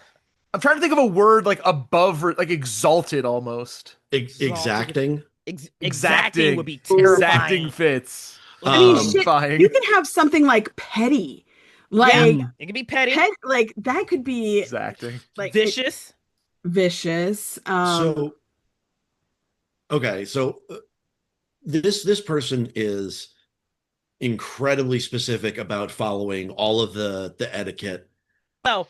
I'm trying to think of a word like above or like exalted almost. Exacting. Exacting would be terrifying. Exacting fits. I mean, shit, Fine. you can have something like petty, like It could be petty, like that could be Exacting. like vicious. vicious. So okay, so this person is incredibly specific about following all of the etiquette. So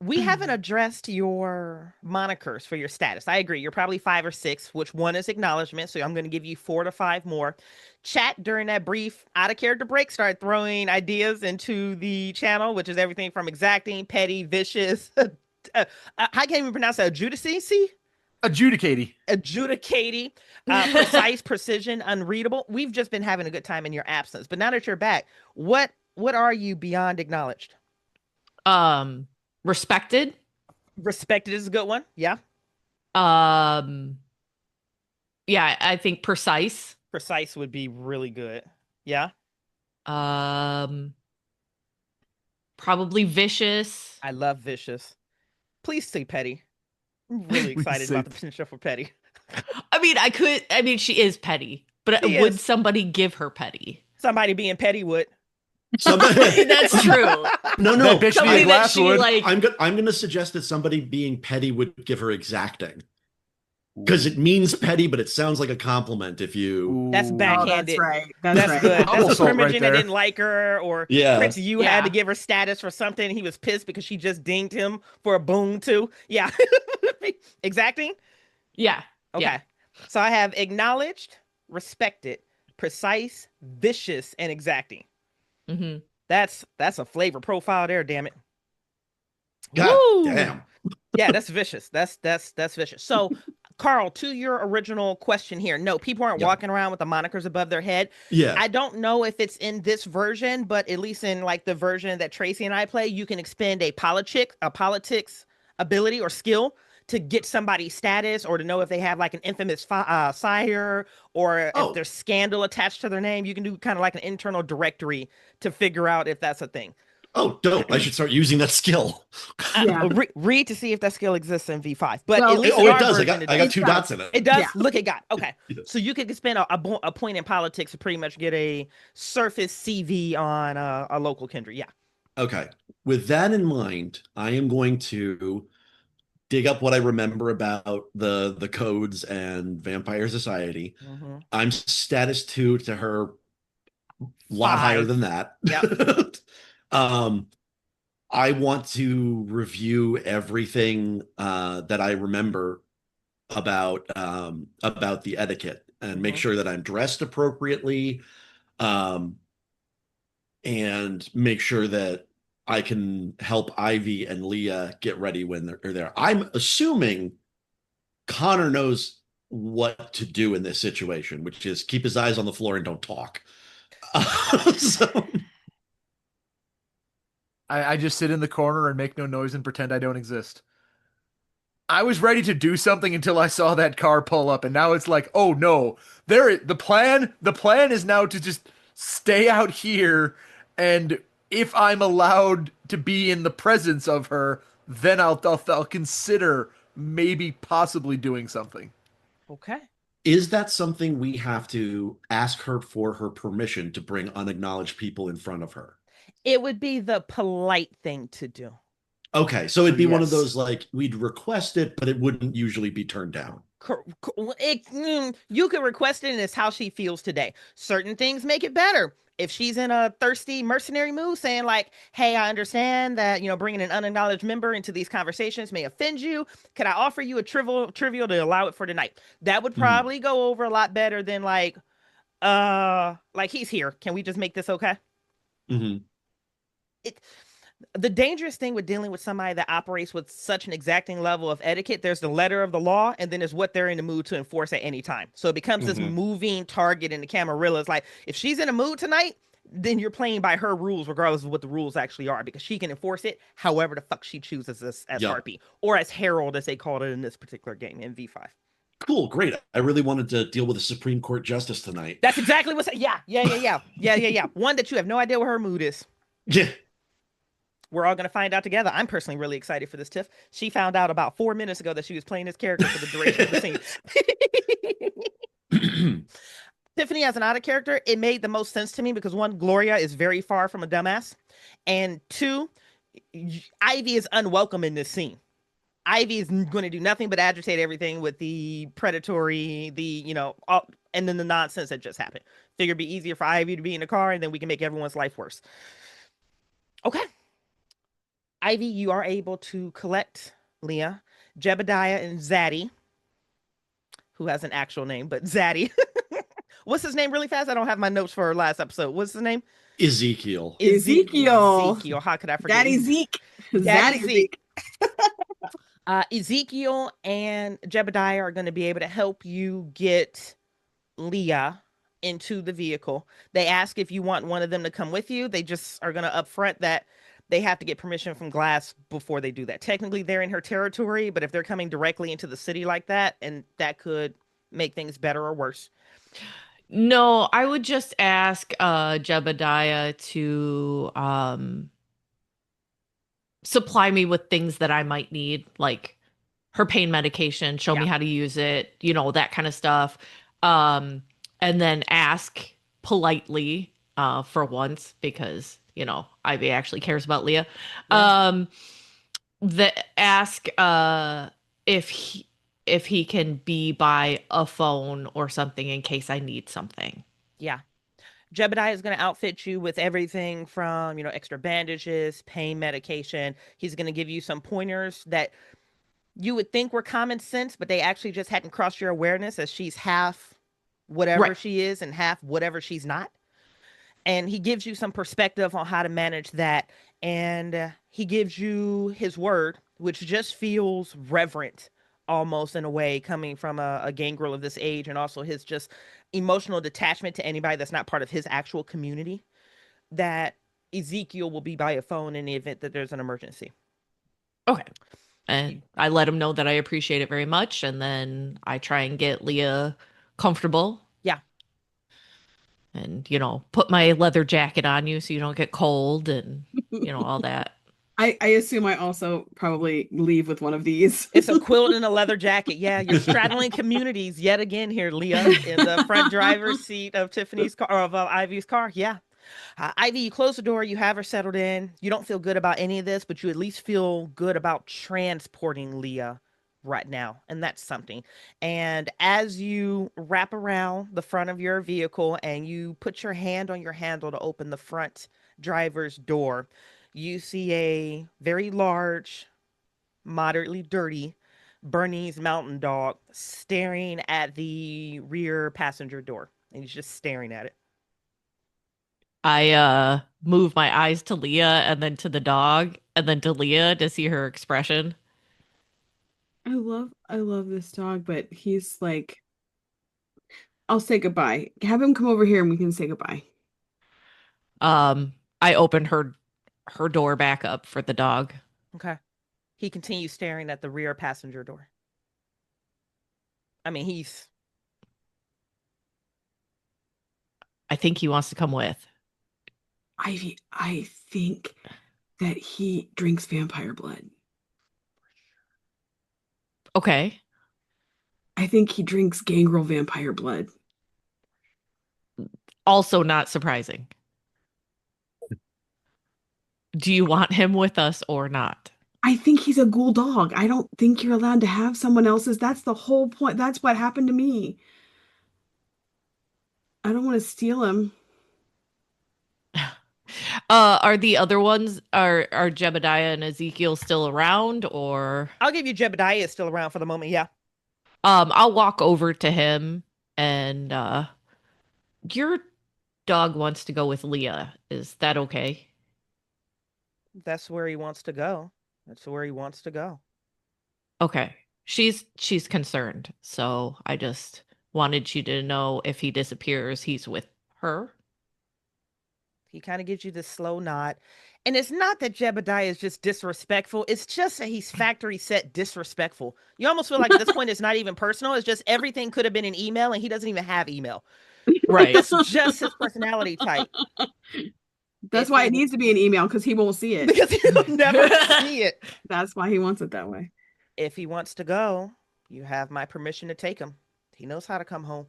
we haven't addressed your monikers for your status. I agree. You're probably 5 or 6, which one is acknowledgement. So I'm going to give you 4 to 5 more. Chat during that brief out of character break started throwing ideas into the channel, which is everything from exacting, petty, vicious. I can't even pronounce that. Adjudicacy? Adjudicating, precise, precision, unreadable. We've just been having a good time in your absence. But now that you're back, what are you beyond acknowledged? Respected. Respected is a good one. Yeah. Yeah, I think precise. Precise would be really good. Yeah. Probably vicious. I love vicious. Please say petty. I'm really excited about the potential for petty. I mean, she is petty, but She would is. somebody give her petty? Somebody being petty would. Somebody, That's true. no. That bitch Somebody Nia that Glass she would. like. I'm gonna suggest that somebody being petty would give her exacting. Because it means petty, but it sounds like a compliment if you. That's Oh, backhanded. that's right. That's That's right. good. Double That's a salt right Primogen that there. didn't like her, or Yeah. Prince, you had to give her status for something. He was pissed because she just dinged him for a boon too. Yeah. Exacting? Yeah. Okay. Yeah. So I have acknowledged, respected, precise, vicious, and exacting. Mm-hmm. That's a flavor profile there, damn it. God Woo! damn. Yeah, that's vicious. That's vicious. So, Carl, to your original question here, no, people aren't Yeah. walking around with the monikers above their head. Yeah. I don't know if it's in this version, but at least in like the version that Tracey and I play, you can expend a politics ability or skill to get somebody's status or to know if they have like an infamous sire or if there's scandal attached to their name. You can do kind of like an internal directory to figure out if that's a thing. Oh, dope. I should start using that skill. Yeah. Read to see if that skill exists in V5. But Well, at least Oh, in it our does. version, I got 2 does. dots in it. It does. Yeah. Look at God. Okay. Yes. So you could spend a point in politics to pretty much get a surface CV on a local kindred. Yeah. Okay. With that in mind, I am going to dig up what I remember about the codes and Vampire Society. Mm-hmm. I'm status 2 to her, a lot higher 5. than that. Yep. I want to review everything that I remember about the etiquette and make Mhm. sure that I'm dressed appropriately, and make sure that I can help Ivy and Leah get ready when they're there. I'm assuming Connor knows what to do in this situation, which is keep his eyes on the floor and don't talk. So I just sit in the corner and make no noise and pretend I don't exist. I was ready to do something until I saw that car pull up, and now it's like, oh no, the plan is now to just stay out here, and if I'm allowed to be in the presence of her, then I'll consider maybe possibly doing something. Okay. is that something we have to ask her for her permission to bring unacknowledged people in front of her? It would be the polite thing to do. Okay, so it'd be one of Yes. those like we'd request it, but it wouldn't usually be turned down. You could request it, and it's how she feels today. Certain things make it better. If she's in a thirsty mercenary mood, saying like, "Hey, I understand that bringing an unacknowledged member into these conversations may offend you. Could I offer you a trivial to allow it for tonight?" That would probably go over a lot better than like he's here. Can we just make this okay? Mm-hmm. The dangerous thing with dealing with somebody that operates with such an exacting level of etiquette, there's the letter of the law, and then there's what they're in the mood to enforce at any time. So it becomes this moving target in the Camarilla. It's like, if she's in a mood tonight, then you're playing by her rules, regardless of what the rules actually are, because she can enforce it however the fuck she chooses as Harpy, or as Herald, as they called it in this particular game in V5. Cool, great. I really wanted to deal with a Supreme Court justice tonight. That's exactly what's yeah. One that you have no idea what her mood is. Yeah. We're all going to find out together. I'm personally really excited for this, Tiff. She found out about 4 minutes ago that she was playing this character for the duration of the scene. Tiffany as an odd character, it made the most sense to me because 1, Gloria is very far from a dumbass. And 2, Ivy is unwelcome in this scene. Ivy is going to do nothing but agitate everything with the predatory, and then the nonsense that just happened. Figure it'd be easier for Ivy to be in the car, and then we can make everyone's life worse. Okay. Ivy, you are able to collect Leah, Jebediah, and Zaddy, who has an actual name, but Zaddy. What's his name really fast? I don't have my notes for last episode. What's his name? Ezekiel. Ezekiel. How could I forget? Daddy Zeke. Daddy Zaddy Zeke. Ezekiel and Jebediah are going to be able to help you get Leah into the vehicle. They ask if you want one of them to come with you. They just are going to upfront that they have to get permission from Glass before they do that. Technically, they're in her territory, but if they're coming directly into the city like that, and that could make things better or worse. No, I would just ask Jebediah to supply me with things that I might need, like her pain medication, show me how to use it, that kind of stuff. And then ask politely for once, because Ivy actually cares about Leah. Yeah. Ask if he can be by a phone or something in case I need something. Yeah. Jebediah is going to outfit you with everything from, extra bandages, pain medication. He's going to give you some pointers that you would think were common sense, but they actually just hadn't crossed your awareness, as she's half whatever Right. she is and half whatever she's not. And he gives you some perspective on how to manage that. And he gives you his word, which just feels reverent almost in a way, coming from a gangrel of this age, and also his just emotional detachment to anybody that's not part of his actual community, that Ezekiel will be by a phone in the event that there's an emergency. Okay. And I let him know that I appreciate it very much. And then I try and get Leah comfortable. Yeah. And, put my leather jacket on you so you don't get cold and, all that. I assume I also probably leave with one of these. It's a quilt and a leather jacket. Yeah, you're straddling communities yet again here, Leah, in the front driver's seat of Tiffany's car, or of Ivy's car. Yeah. Ivy, you close the door, you have her settled in. You don't feel good about any of this, but you at least feel good about transporting Leah right now. And that's something. And as you wrap around the front of your vehicle and you put your hand on your handle to open the front driver's door, you see a very large, moderately dirty Bernese mountain dog staring at the rear passenger door. And he's just staring at it. I move my eyes to Leah and then to the dog and then to Leah to see her expression. I love this dog, but he's like, I'll say goodbye. Have him come over here and we can say goodbye. I open her door back up for the dog. Okay. He continues staring at the rear passenger door. I mean, I think he wants to come with. Ivy, I think that he drinks vampire blood. Okay. I think he drinks gangrel vampire blood. Also not surprising. Do you want him with us or not? I think he's a ghoul dog. I don't think you're allowed to have someone else's. That's the whole point. That's what happened to me. I don't want to steal him. Are the other ones, are Jebediah and Ezekiel still around, or? I'll give you Jebediah is still around for the moment. Yeah. I'll walk over to him and your dog wants to go with Leah. Is that okay? That's where he wants to go. That's where he wants to go. Okay. She's concerned. So I just wanted you to know if he disappears, he's with her. He kind of gives you this slow nod. And it's not that Jebediah is just disrespectful. It's just that he's factory set disrespectful. You almost feel like at this point it's not even personal. It's just everything could have been an email and he doesn't even have email. Right. That's just his personality type. That's why it needs to be an email, because he won't see it. Because he'll never see it. That's why he wants it that way. If he wants to go, you have my permission to take him. He knows how to come home.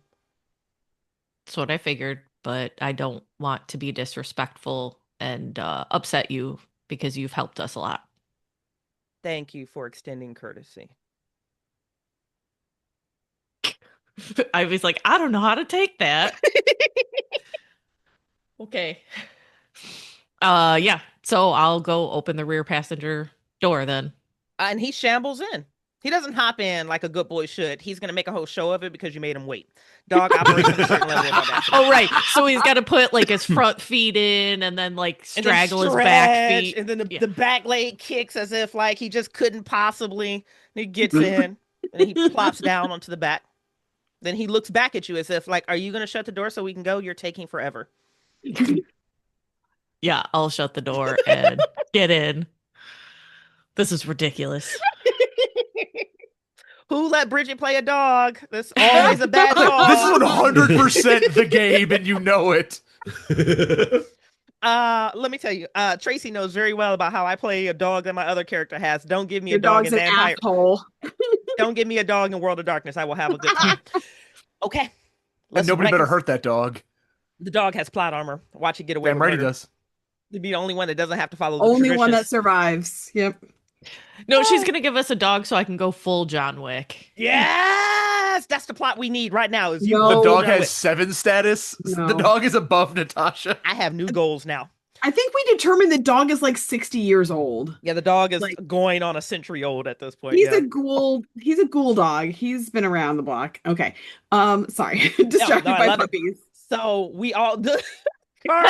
That's what I figured, but I don't want to be disrespectful and upset you because you've helped us a lot. Thank you for extending courtesy. I was like, I don't know how to take that. Okay. Yeah. So I'll go open the rear passenger door then. And he shambles in. He doesn't hop in like a good boy should. He's going to make a whole show of it because you made him wait. Dog operates at a certain level of audacity. Oh, right. So he's got to put like his front feet in and then like straggle his back feet. And then the back leg kicks as if like he just couldn't possibly. He gets in and he plops down onto the back. Then he looks back at you as if like, are you going to shut the door so we can go? You're taking forever. Yeah, I'll shut the door and get in. This is ridiculous. Who let Bridgett play a dog? That's always a bad dog. This is 100% the game, and you know it. Let me tell you, Tracey knows very well about how I play a dog that my other character has. Don't give me a dog in an Vampire. asshole. Don't give me a dog in World of Darkness. I will have a good time. Okay. And nobody better hurt that dog. The dog has plot armor. Watch it get away. Damn right he does. To be the only one that doesn't have to follow the Only one that traditions. survives. Yep. No, she's going to give us a dog so I can go full John Wick. Yes! That's the plot we need right now. Is you No. The go dog John has Wick. 7 status. No. The dog is above Natasha. I have new goals now. I think we determined the dog is like 60 years old. Yeah, the dog is Like, going on a century old at this point. he's Yeah. a ghoul. He's a ghoul dog. He's been around the block. Okay. Sorry. No, Distracted I by love it. puppies. So we all Carl.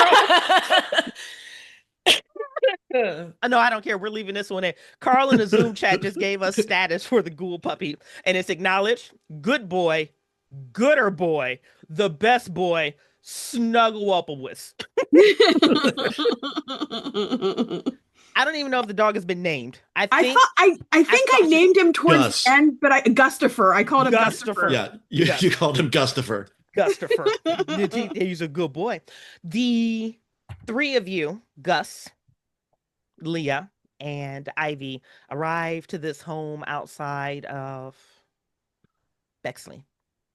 No, I don't care. We're leaving this one in. Carl in the Zoom chat just gave us status for the ghoul puppy, and it's acknowledged. Good boy, gooder boy, the best boy. Snuggle up with. I don't even know if the dog has been named. I think I think I named him towards Gus. the end, but Gustafer. I called him Gustafer. Gustafer. Yeah, you called him Gustafer. Gustafer. He's a good boy. The three of you, Gus, Leah, and Ivy, arrive to this home outside of Bexley.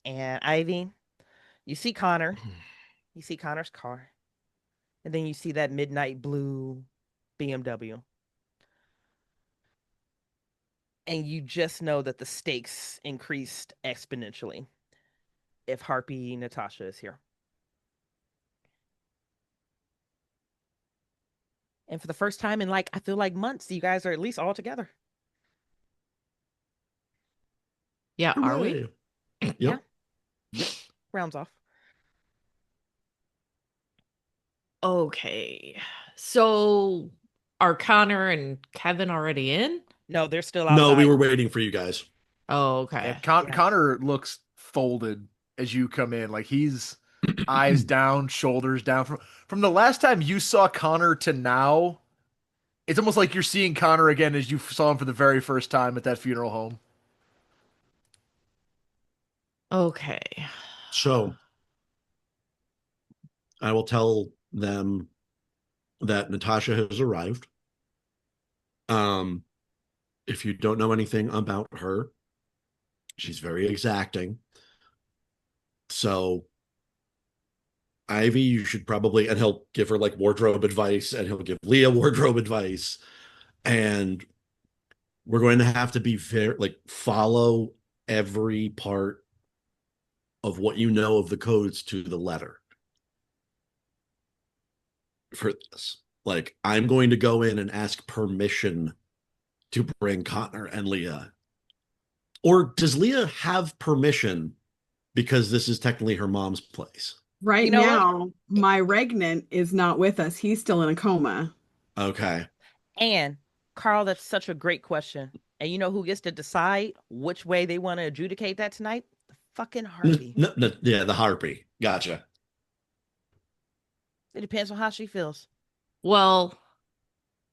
And Ivy, you see Connor. You see Connor's car. And then you see that midnight blue BMW. And you just know that the stakes increased exponentially if Harpy Natasha is here. And for the first time in I feel like months, you guys are at least all together. Yeah, are we? Yep. Yeah. Rounds off. Okay. So are Connor and Kevin already in? No, they're still outside. No, we were waiting for you guys. Oh, okay. Yeah, Connor looks folded as you come in. Like he's eyes down, shoulders down. From the last time you saw Connor to now, it's almost like you're seeing Connor again as you saw him for the very first time at that funeral home. Okay. So I will tell them that Natasha has arrived. If you don't know anything about her, she's very exacting. So Ivy, you should probably, and he'll give her wardrobe advice, and he'll give Leah wardrobe advice. And we're going to have to be very follow every part of what you know of the codes to the letter for this. I'm going to go in and ask permission to bring Connor and Leah. Or does Leah have permission because this is technically her mom's place? Right You know now, my regnant is not with us. He's still in a coma. Okay. And Carl, that's such a great question. And you know who gets to decide which way they want to adjudicate that tonight? The fucking Harpy. Yeah, the Harpy. Gotcha. It depends on how she feels. Well,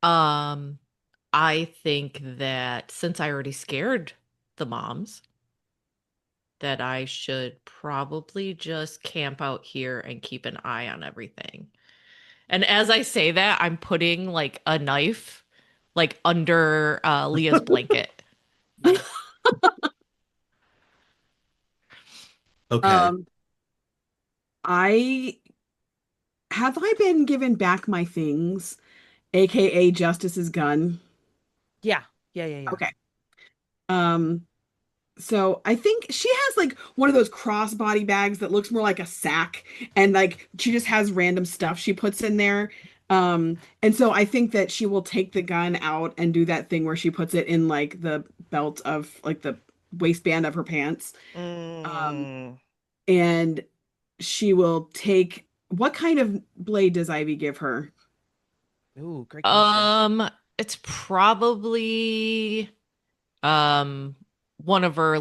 I think that since I already scared the moms, that I should probably just camp out here and keep an eye on everything. And as I say that, I'm putting a knife under Leah's blanket. Okay. I been given back my things, aka Justice's gun? Yeah. Okay. So I think she has one of those crossbody bags that looks more like a sack, and she just has random stuff she puts in there. And so I think that she will take the gun out and do that thing where she puts it in the belt of the waistband of her pants. And she will take, what kind of blade does Ivy give her? Ooh, great question. It's probably one of her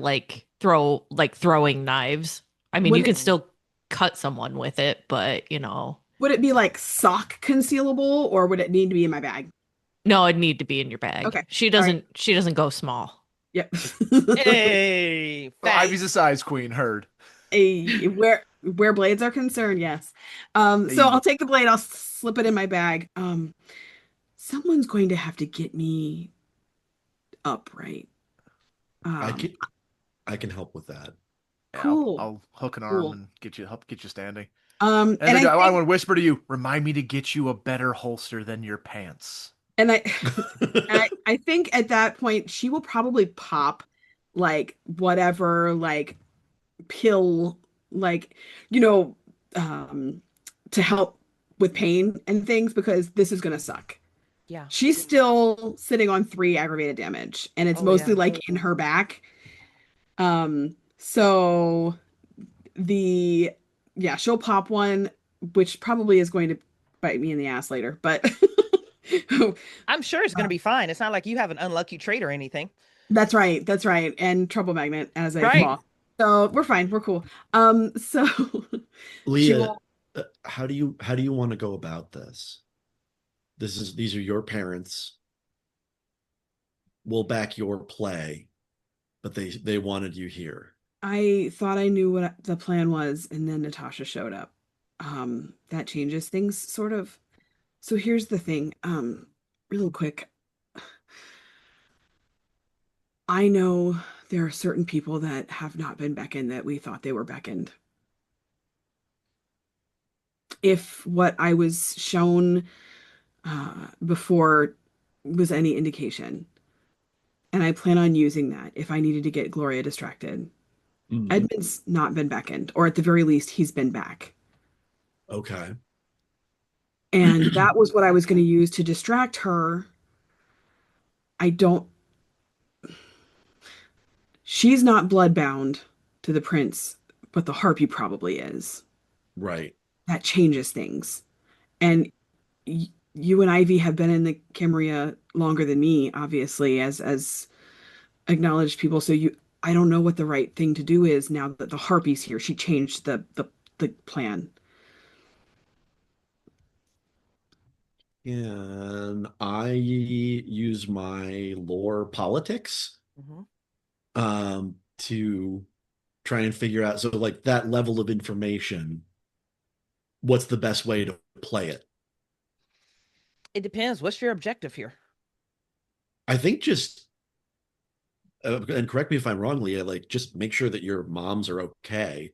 throwing knives. I mean, you can still cut someone with it, but Would it be sock concealable, or would it need to be in my bag? No, it'd need to be in your bag. Okay. She doesn't go small. Yep. Hey, Ivy's a size queen, heard. Where blades are concerned, yes. So I'll take the blade, I'll slip it in my bag. Someone's going to have to get me upright. I can help with that. Yeah, Cool. I'll hook an arm and help get you standing. And then I want to whisper to you, remind me to get you a better holster than your pants. And I think at that point she will probably pop whatever pill to help with pain and things because this is gonna suck. Yeah. She's still sitting on 3 aggravated damage, and it's Oh yeah. mostly like in her back. So the yeah, she'll pop one, which probably is going to bite me in the ass later, but I'm sure it's gonna be fine. It's not like you have an unlucky trait or anything. that's right, that's right. And trouble magnet as a Right. claw. So we're fine, we're cool. So she Leah, will how do you want to go about this? These are your parents. We'll back your play, but they wanted you here. I thought I knew what the plan was, and then Natasha showed up. That changes things sort of. So here's the thing, real quick. I know there are certain people that have not been beckoned that we thought they were beckoned. If what I was shown before was any indication, and I plan on using that if I needed to get Gloria distracted. Mhm. Edmund's not been beckoned, or at the very least, he's been back. Okay. And that was what I was going to use to distract her. I don't, she's not bloodbound to the prince, but the harpy probably is. Right. That changes things. And you and Ivy have been in the Camarilla longer than me, obviously, as acknowledged people. So I don't know what the right thing to do is now that the harpy's here. She changed the plan. And I use my lore politics Hmm. to try and figure out, so like that level of information, what's the best way to play it? It depends. What's your objective here? I think just and correct me if I'm wrong, Leah, like just make sure that your moms are okay.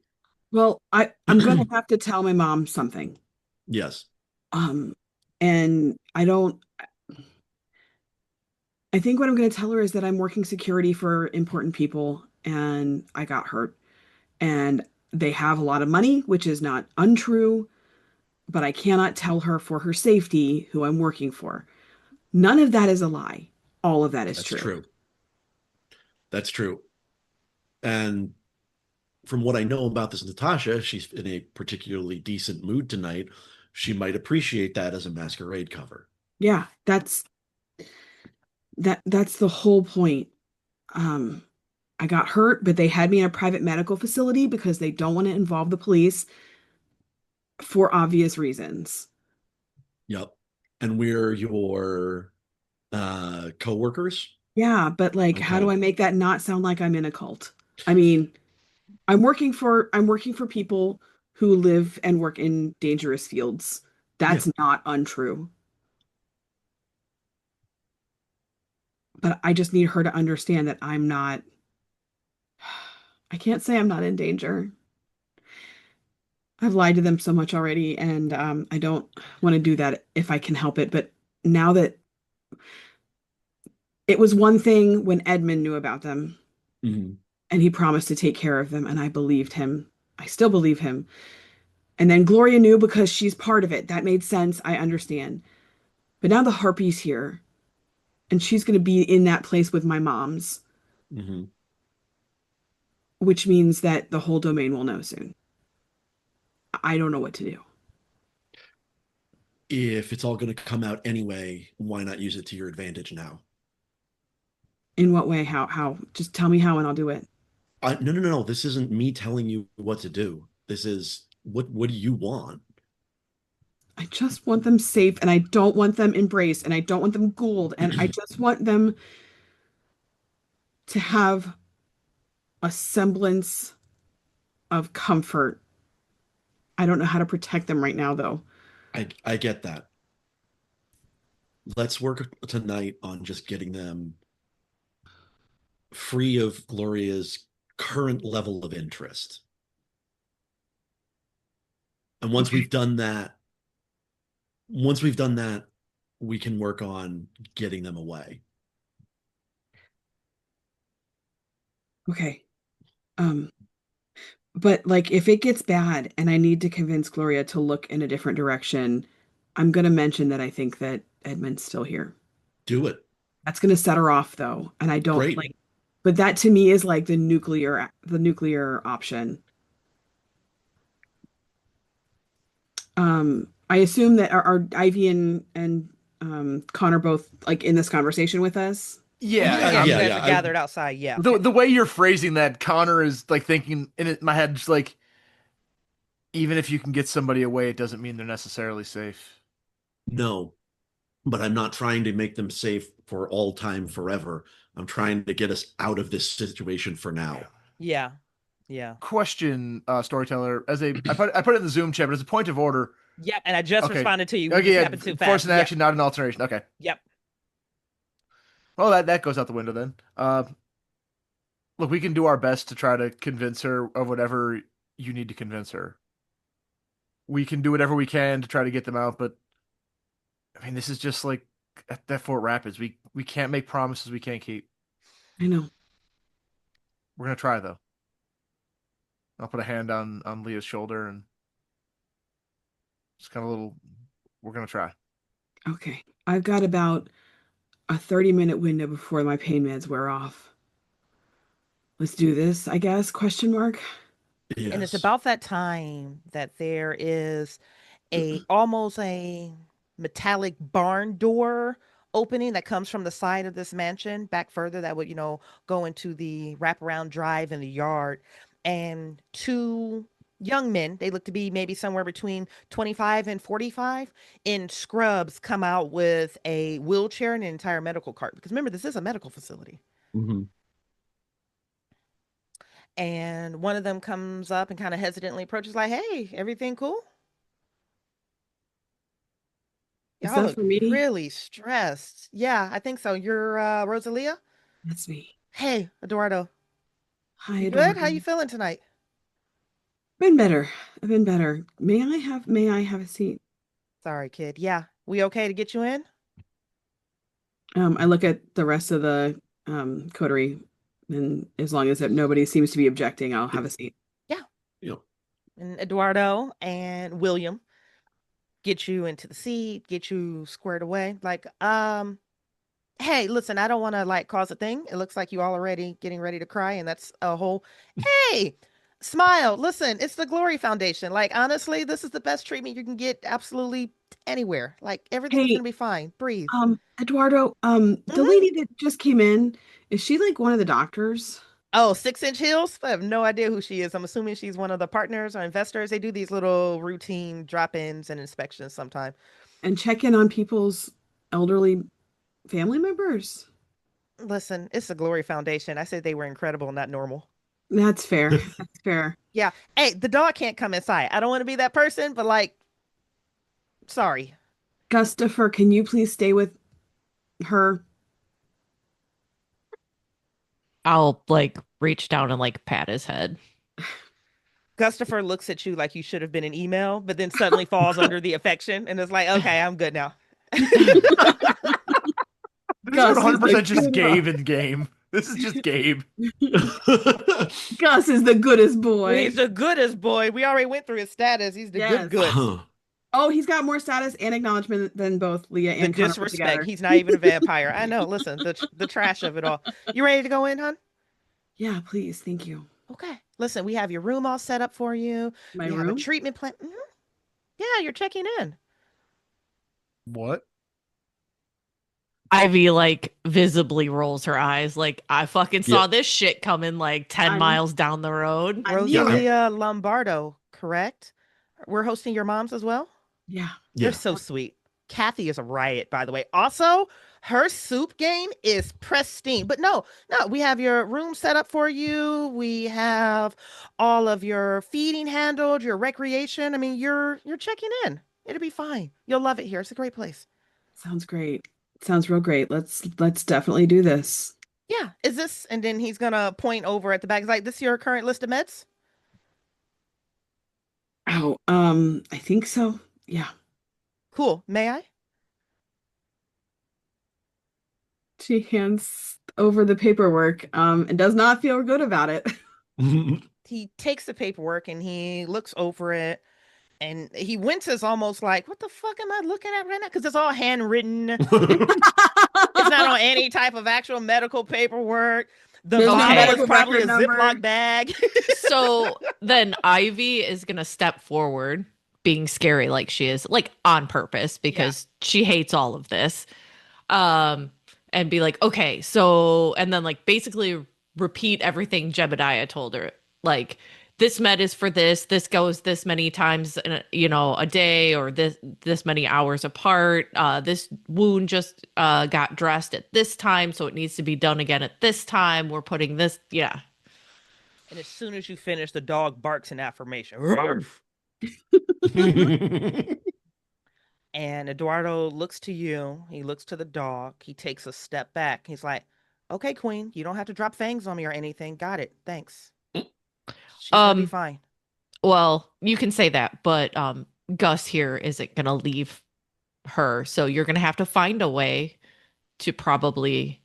Well, I'm gonna have to tell my mom something. Yes. Um, and I think what I'm gonna tell her is that I'm working security for important people and I got hurt. And they have a lot of money, which is not untrue, but I cannot tell her for her safety who I'm working for. None of that is a lie. All of that is That's true. true. That's true. And from what I know about this Natasha, she's in a particularly decent mood tonight. She might appreciate that as a masquerade cover. Yeah, that's the whole point. Um, I got hurt, but they had me in a private medical facility because they don't want to involve the police for obvious reasons. Yep. And we're your co-workers. Yeah, but like, how do Okay. I make that not sound like I'm in a cult? I mean, I'm working for people who live and work in dangerous fields. Yeah. That's not untrue. But I just need her to understand that I can't say I'm not in danger. I've lied to them so much already, and I don't want to do that if I can help it. But now that it was one thing when Edmund knew about them Mhm. and he promised to take care of them, and I believed him. I still believe him. And then Gloria knew because she's part of it. That made sense. I understand. But now the Harpy's here, and she's going to be in that place with my mom's, Mhm. which means that the whole domain will know soon. I don't know what to do. If it's all going to come out anyway, why not use it to your advantage now? In what way? How? Just tell me how and I'll do it. No, no, no, no. This isn't me telling you what to do. This is what do you want? I just want them safe and I don't want them embraced and I don't want them ghouled and I just want them to have a semblance of comfort. I don't know how to protect them right now though. I get that. Let's work tonight on just getting them free of Gloria's current level of interest. And Okay. once we've done that, we can work on getting them away. Okay. Um, but like if it gets bad and I need to convince Gloria to look in a different direction, I'm going to mention that I think that Edmund's still here. Do it. That's going to set her off though, and I don't Great. like. But that to me is like the nuclear option. I assume that are Ivy and Connor both like in this conversation with us. Yeah, Yeah, I'm- you yeah, guys yeah. are gathered outside. Yeah. the way you're phrasing that, Connor is like thinking my head, just like, even if you can get somebody away, it doesn't mean they're necessarily safe. No, but I'm not trying to make them safe for all time forever. I'm trying to get us out of this situation for now. Yeah. Yeah. Question, storyteller, I put it in the Zoom chat, but as a point of order. Yep. And I just Okay. responded to you. We Okay, just yeah, happened too force fast. an Yep. action, not an alteration. Okay. Yep. Well, that goes out the window then. Look, we can do our best to try to convince her of whatever you need to convince her. We can do whatever we can to try to get them out, but I mean, this is just like at that Fort Rapids. We can't make promises we can't keep. I know. We're gonna try though. I'll put a hand on Leah's shoulder and just kind of a little. We're gonna try. Okay. I've got about a 30-minute window before my pain meds wear off. Let's do this, I guess, question mark. And it's Yes. about that time that there is almost a metallic barn door opening that comes from the side of this mansion back further that would, go into the wraparound drive in the yard. And two young men, they look to be maybe somewhere between 25 and 45, in scrubs, come out with a wheelchair and an entire medical cart. Because remember, this is a medical facility. Mhm. And one of them comes up and kind of hesitantly approaches, like, "Hey, everything cool? Is Y'all that look for me? really stressed." "Yeah, I think so. You're Rosalia?" That's me. "Hey, Eduardo. Hi, You good? How you Eduardo. feeling tonight?" Been better. I've been better. May I have a seat? "Sorry, kid. Yeah, we okay to get you in?" I look at the rest of the coterie, and as long as that nobody seems to be objecting, I'll have a seat. "Yeah." Yep. And Eduardo and William get you into the seat, get you squared away. Like, hey, listen, I don't want to like cause a thing. It looks like you all already getting ready to cry, and that's a whole. Hey, smile. Listen, it's the Glory Foundation. Like, honestly, this is the best treatment you can get absolutely anywhere. Like, everything is Hey, gonna be fine. Breathe. Eduardo, the Hmm. lady that just came in, is she like one of the doctors? Oh, 6 inch heels? I have no idea who she is. I'm assuming she's one of the partners or investors. They do these little routine drop-ins and inspections sometime. And check in on people's elderly family members? Listen, it's the Glory Foundation. I said they were incredible, not normal. That's fair. That's fair. Yeah. Hey, the dog can't come inside. I don't want to be that person, but like, sorry. Gustafer, can you please stay with her? I'll like reach down and like pat his head. Gustafer looks at you like you should have been an email, but then suddenly falls under the affection and is like, "Okay, I'm good now." This Gus is is 100% the just good Gabe in game. This is just Gabe. Gus is the goodest boy. He's the goodest boy. We already went through his status. He's the Yes. good. Oh, he's got more status and acknowledgement than both Leah The and Connor put disrespect. together. He's not even a vampire. I know. Listen, the trash of it all. You ready to go in, hon? Yeah, please. Thank you. Okay. Listen, we have your room all set up for you. My We have a room? treatment plan. Yeah, you're checking in. What? Ivy like visibly rolls her eyes like I fucking saw Yeah. this shit coming like 10 I'm- miles down the road. I knew it. Rosalia Lombardo, correct? We're hosting your moms as well? Yeah. They're Yeah. so sweet. Kathy is a riot, by the way. Also, her soup game is pristine. But no, we have your room set up for you. We have all of your feeding handled, your recreation. I mean, you're checking in. It'll be fine. You'll love it here. It's a great place. Sounds great. Sounds real great. Let's definitely do this. Yeah. Is this? And then he's gonna point over at the back. He's like, "This your current list of meds?" Oh, I think so. Yeah. Cool. May I? She hands over the paperwork, and does not feel good about it. He takes the paperwork and he looks over it And he winces almost like, what the fuck am I looking at right now? Because it's all handwritten. It's not on any type of actual medical paperwork. The There's no bottle is medical probably a record number. Ziploc bag. So then Ivy is gonna step forward, being scary like she is, like on purpose, because she hates all of this. And be like, okay, so, and then like basically repeat everything Jebediah told her. Like, this med is for this goes this many times in a day, or this many hours apart. This wound just got dressed at this time, so it needs to be done again at this time. We're putting this, yeah. And as soon as you finish, the dog barks in affirmation. Ruff. And Eduardo looks to you. He looks to the dog. He takes a step back. He's like, okay, Queen, you don't have to drop fangs on me or anything. Got it. Thanks. She's gonna be fine. Well, you can say that, but Gus here isn't gonna leave her, so you're gonna have to find a way to probably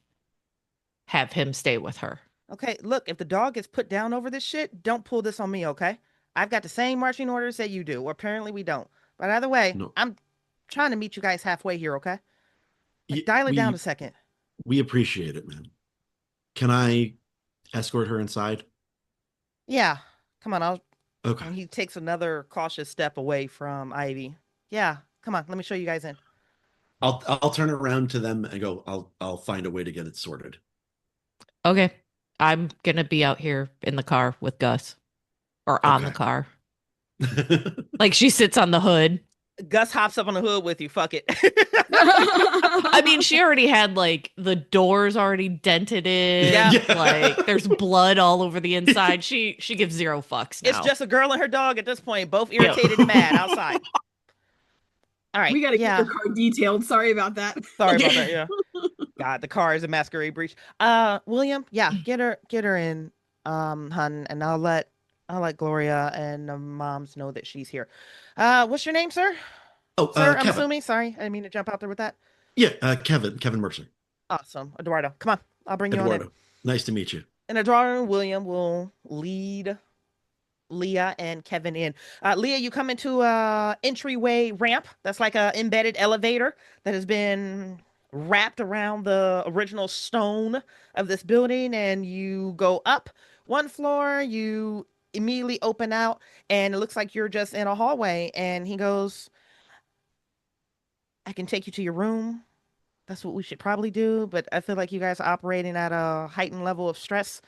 have him stay with her. Okay, look, if the dog gets put down over this shit, don't pull this on me, okay? I've got the same marching orders that you do. Well, apparently we don't. But either way, No. I'm trying to meet you guys halfway here, okay? Like, dial it down a second. We appreciate it, man. Can I escort her inside? Yeah. Come on, Okay. And he takes another cautious step away from Ivy. Yeah, come on, let me show you guys in. I'll turn around to them and go, I'll find a way to get it sorted. Okay. I'm gonna be out here in the car with Gus. Or on the Okay. car. Like, she sits on the hood. Gus hops up on the hood with you. Fuck it. I mean, she already had like the doors already dented in. Yeah. Like, there's blood all over the inside. She gives zero fucks now. It's just a girl and her dog at this point, both irritated and mad outside. All right. We gotta get your car detailed. Sorry about that. Sorry about that. Yeah. God, the car is a masquerade breach. William, yeah, get her in, hun, and I'll let Gloria and the moms know that she's here. What's your name, sir? Oh, Sir, I'm Kevin. assuming. Sorry, I didn't mean to jump out there with that. Yeah, Kevin Mercer. Awesome, Eduardo. Come on, I'll bring you on in. Eduardo, nice to meet you. And Eduardo and William will lead Leah and Kevin in. Leah, you come into a entryway ramp that's like a embedded elevator that has been wrapped around the original stone of this building, and you go up one floor, you immediately open out, and it looks like you're just in a hallway. And he goes, I can take you to your room. That's what we should probably do, but I feel like you guys are operating at a heightened level of stress.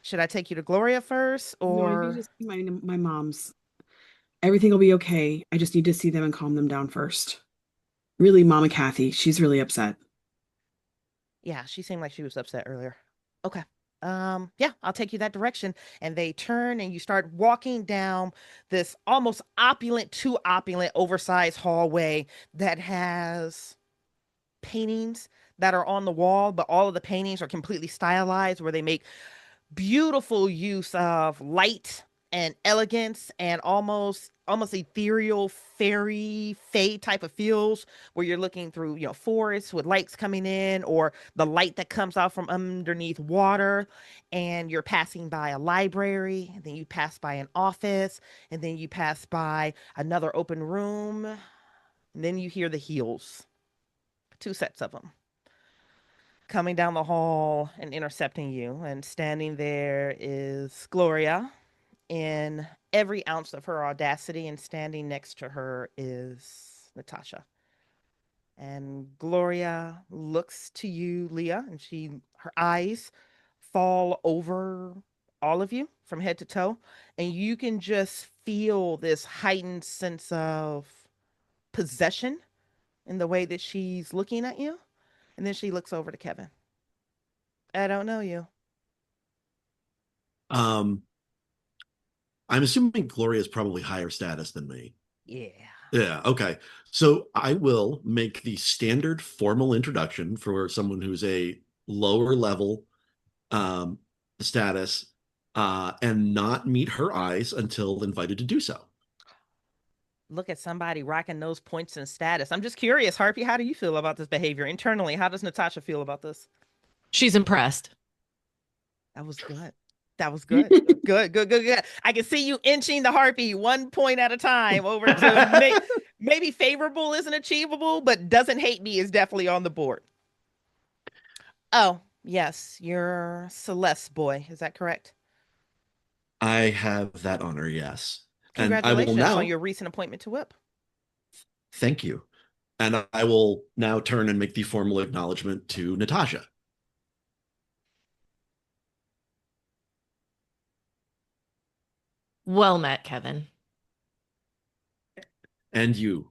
Should I take you to Gloria first, No, or you just see my mom's. Everything will be okay. I just need to see them and calm them down first. Really, Mama Kathy, she's really upset. Yeah, she seemed like she was upset earlier. Okay. Yeah, I'll take you that direction. And they turn and you start walking down this almost too opulent, oversized hallway that has paintings that are on the wall, but all of the paintings are completely stylized, where they make beautiful use of light and elegance and almost ethereal fairy fae type of feels, where you're looking through forests with lights coming in, or the light that comes out from underneath water, and you're passing by a library, and then you pass by an office, and then you pass by another open room, and then you hear the heels, 2 sets of them, coming down the hall and intercepting you. And standing there is Gloria in every ounce of her audacity, and standing next to her is Natasha. And Gloria looks to you, Leah, and her eyes fall over all of you from head to toe, and you can just feel this heightened sense of possession in the way that she's looking at you. And then she looks over to Kevin. I don't know you. I'm assuming Gloria is probably higher status than me. Yeah. Yeah, okay. So I will make the standard formal introduction for someone who's a lower level status and not meet her eyes until invited to do so. Look at somebody rocking those points in status. I'm just curious, Harpy, how do you feel about this behavior internally? How does Natasha feel about this? She's impressed. That was good. That was good. Good. I can see you inching the harpy 1 point at a time over to maybe favorable isn't achievable, but doesn't hate me is definitely on the board. Oh, yes, you're Celeste boy. Is that correct? I have that honor, yes. And I will Congratulations on now your recent appointment to Whip. thank you. And I will now turn and make the formal acknowledgement to Natasha. Well met, Kevin. And you.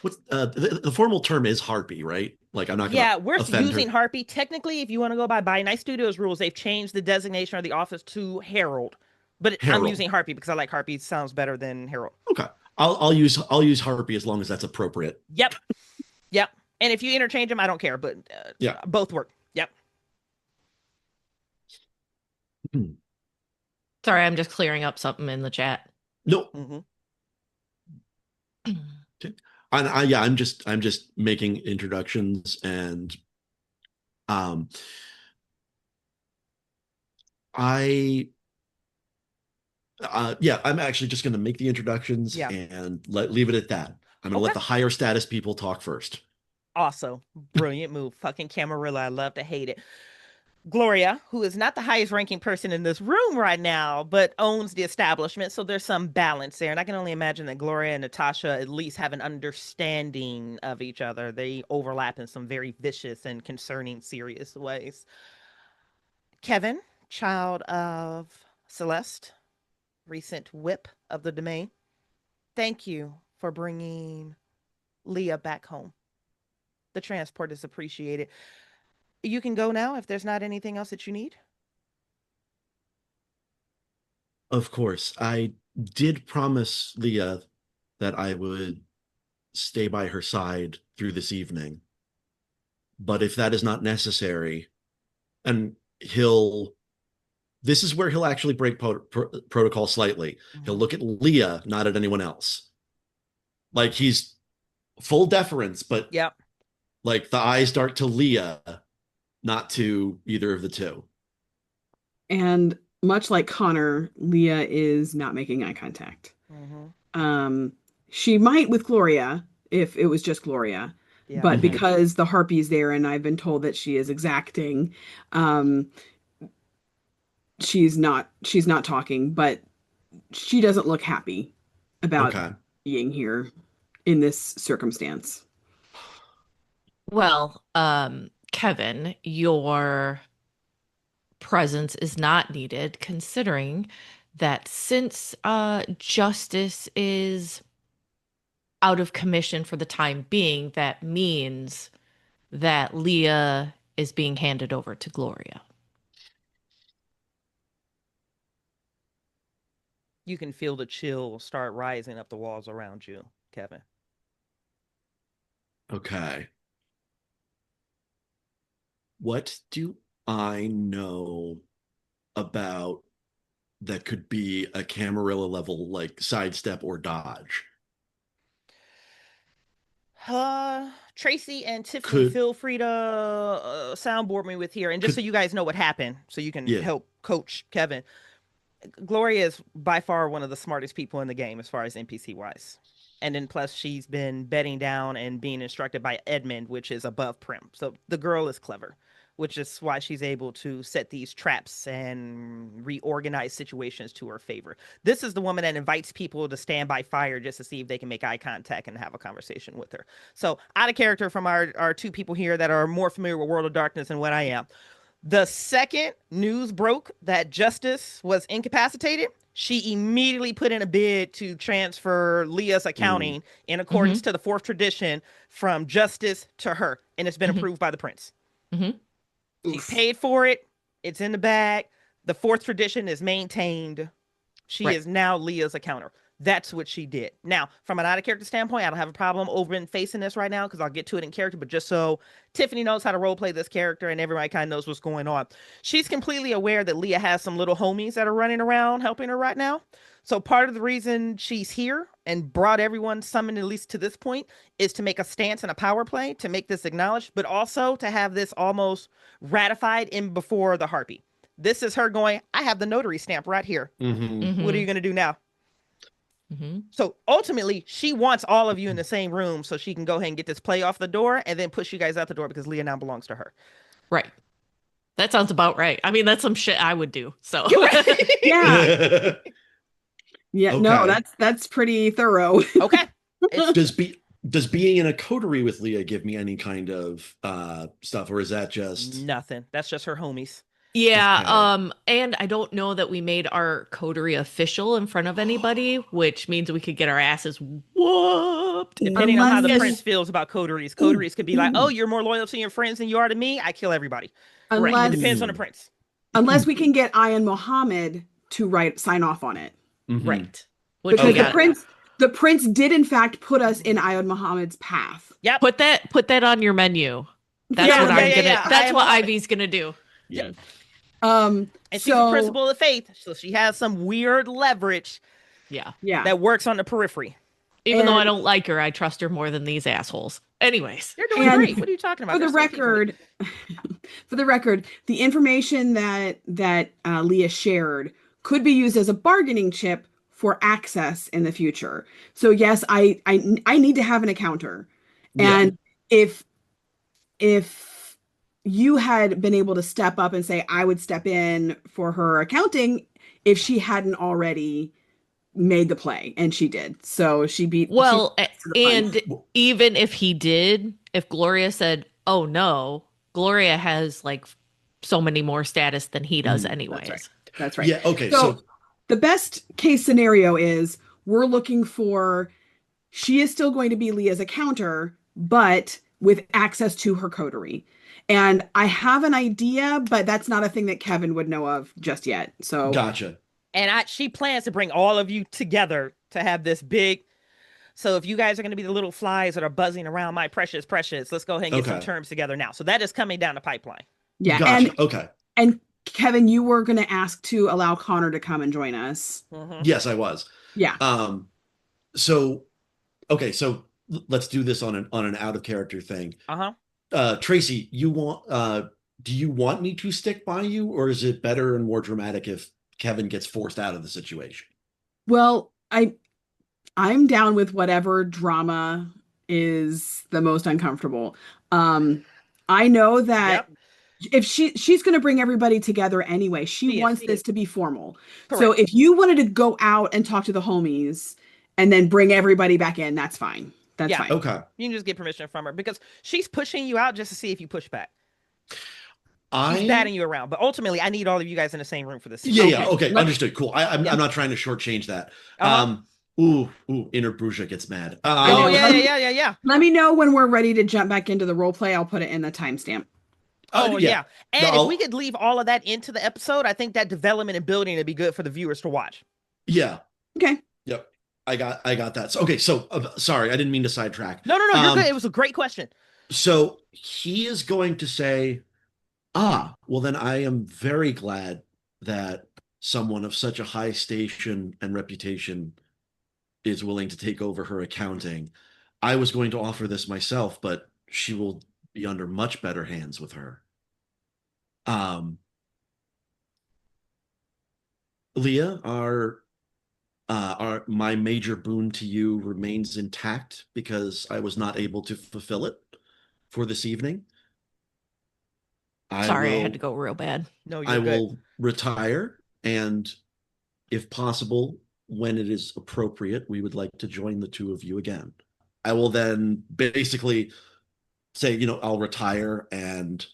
What's the formal term is harpy, right? Like I'm not gonna Yeah, we're offend using her. Harpy. Technically, if you want to go by Night Studios rules, they've changed the designation of the office to Herald. But I'm Harold. using Harpy because I like Harpy. It sounds better than Herald. Okay. I'll use harpy as long as that's appropriate. Yep. Yep. And if you interchange them, I don't care, but Yeah. both work. Yep. Sorry, I'm just clearing up something in the chat. No. Mm-hmm. I'm just making introductions and I I'm actually just going to make the introductions and leave it at that. I'm going to let the higher status people talk first. Also, brilliant move. Fucking Camarilla. I love to hate it. Gloria, who is not the highest ranking person in this room right now, but owns the establishment. So there's some balance there. And I can only imagine that Gloria and Natasha at least have an understanding of each other. They overlap in some very vicious and concerning, serious ways. Kevin, child of Celeste, recent whip of the domain. Thank you for bringing Leah back home. The transport is appreciated. You can go now if there's not anything else that you need. Of course, I did promise Leah that I would stay by her side through this evening. But if that is not necessary, and this is where he'll actually break protocol slightly. He'll look at Leah, not at anyone else. Like he's full deference, but like the eyes dart to Leah, not to either of the two. And much like Connor, Leah is not making eye contact. She might with Gloria if it was just Gloria, but because the harpy's there and I've been told that she is exacting, she's not talking, but she doesn't look happy about being here in this circumstance. Well, Kevin, your presence is not needed considering that since Justice is out of commission for the time being, that means that Leah is being handed over to Gloria. You can feel the chill start rising up the walls around you, Kevin. Okay. What do I know about that could be a Camarilla level like sidestep or dodge? Tracey and Tiffany, feel free to soundboard me with here. And just so you guys know what happened, so you can help coach Kevin. Gloria is by far one of the smartest people in the game as far as NPC wise. And then plus she's been bedding down and being instructed by Edmund, which is above Prim. So the girl is clever, which is why she's able to set these traps and reorganize situations to her favor. This is the woman that invites people to stand by fire just to see if they can make eye contact and have a conversation with her. So out of character from our two people here that are more familiar with World of Darkness than what I am. The second news broke that Justice was incapacitated, she immediately put in a bid to transfer Leah's accounting in accordance to the fourth tradition from Justice to her. And it's been approved by the prince. She paid for it. It's in the bag. The fourth tradition is maintained. She is now Leah's accountant. That's what she did. Now, from an out-of-character standpoint, I don't have a problem over and facing this right now because I'll get to it in character, but just so Tiffany knows how to roleplay this character and everybody kind of knows what's going on. She's completely aware that Leah has some little homies that are running around helping her right now. So part of the reason she's here and brought everyone summoned, at least to this point, is to make a stance and a power play to make this acknowledged, but also to have this almost ratified in before the Harpy. This is her going, I have the notary stamp right here. Mhm. What are you going to do now? Mm-hmm. So ultimately, she wants all of you in the same room so she can go ahead and get this play off the door and then push you guys out the door because Leah now belongs to her. Right. That sounds about right. I mean, that's some shit I would do. So Yeah. Yeah. No, Okay. that's pretty thorough. Okay. Does being in a coterie with Leah give me any kind of stuff, or is that just Nothing. That's just her homies. yeah, Okay. and I don't know that we made our coterie official in front of anybody, which means we could get our asses whooped. Depending on how the Unless- prince feels about coteries. Coteries could be like, oh, you're more loyal to your friends than you are to me. I kill everybody. It Unless depends on the prince. unless we can get Ayan Mohammed to sign off on it. Mhm. Right. Which Because we Okay. got. the prince did in fact put us in Ayan Mohammed's path. Yep. Put that on your menu. That's Yeah, what I'm yeah, gonna. yeah. That's I what am on it. Ivy's gonna do. Yeah. And she's a So principal of faith, so she has some weird leverage Yeah. yeah. that works on the periphery. Even though I And- don't like her, I trust her more than these assholes. Anyways. You're doing And great. What are you talking about? For the They're so cute. record, the information that Leah shared could be used as a bargaining chip for access in the future. So yes, I need to have an accounter, Yeah. and if you had been able to step up and say I would step in for her accounting if she hadn't already made the play, and she did. So she beat. Well, she to the punch. and even if he did, if Gloria said, "Oh no," Gloria has like so many more status than he does, anyways. That's right. Yeah. Okay. So So the best case scenario is we're looking for, she is still going to be Leah's accounter, but with access to her coterie. And I have an idea, but that's not a thing that Kevin would know of just yet. So gotcha. And she plans to bring all of you together to have this big. So if you guys are going to be the little flies that are buzzing around my precious, let's go ahead and get some Okay. terms together now. So that is coming down the pipeline. yeah, Gotcha. Okay. and Kevin, you were going to ask to allow Connor to come and join us. Mhm. Yes, I was. Yeah. So okay. So let's do this on an out of character thing. Uh-huh. Tracey, do you want me to stick by you, or is it better and more dramatic if Kevin gets forced out of the situation? Well, I'm down with whatever drama is the most uncomfortable. I know that if she's going to bring everybody together anyway, she wants this to be formal. Correct. So if you wanted to go out and talk to the homies and then bring everybody back in, that's fine. That's Yeah. fine. Okay. You can just get permission from her because she's pushing you out just to see if you push back. She's I batting you around, but ultimately, I need all of you guys in the same room for this. yeah. Okay. Okay. Understood. Cool. I'm not trying to shortchange that. Uh-huh. Ooh, inner Bruja gets mad. Oh know. yeah. Let me know when we're ready to jump back into the role play. I'll put it in the timestamp. Oh yeah. And No, if we could leave all of that into the episode, I think that development and building would be good for the viewers to watch. Yeah. Okay. Yep. I got that. So, okay. So sorry, I didn't mean to sidetrack. No, you're good. It was a great question. So he is going to say, well, then I am very glad that someone of such a high station and reputation is willing to take over her accounting. I was going to offer this myself, but she will be under much better hands with her. Leah, my major boon to you remains intact because I was not able to fulfill it for this evening. Sorry, I had to go real bad. No, you're I good. will retire, and if possible, when it is appropriate, we would like to join the two of you again. I will then basically say, I'll retire, and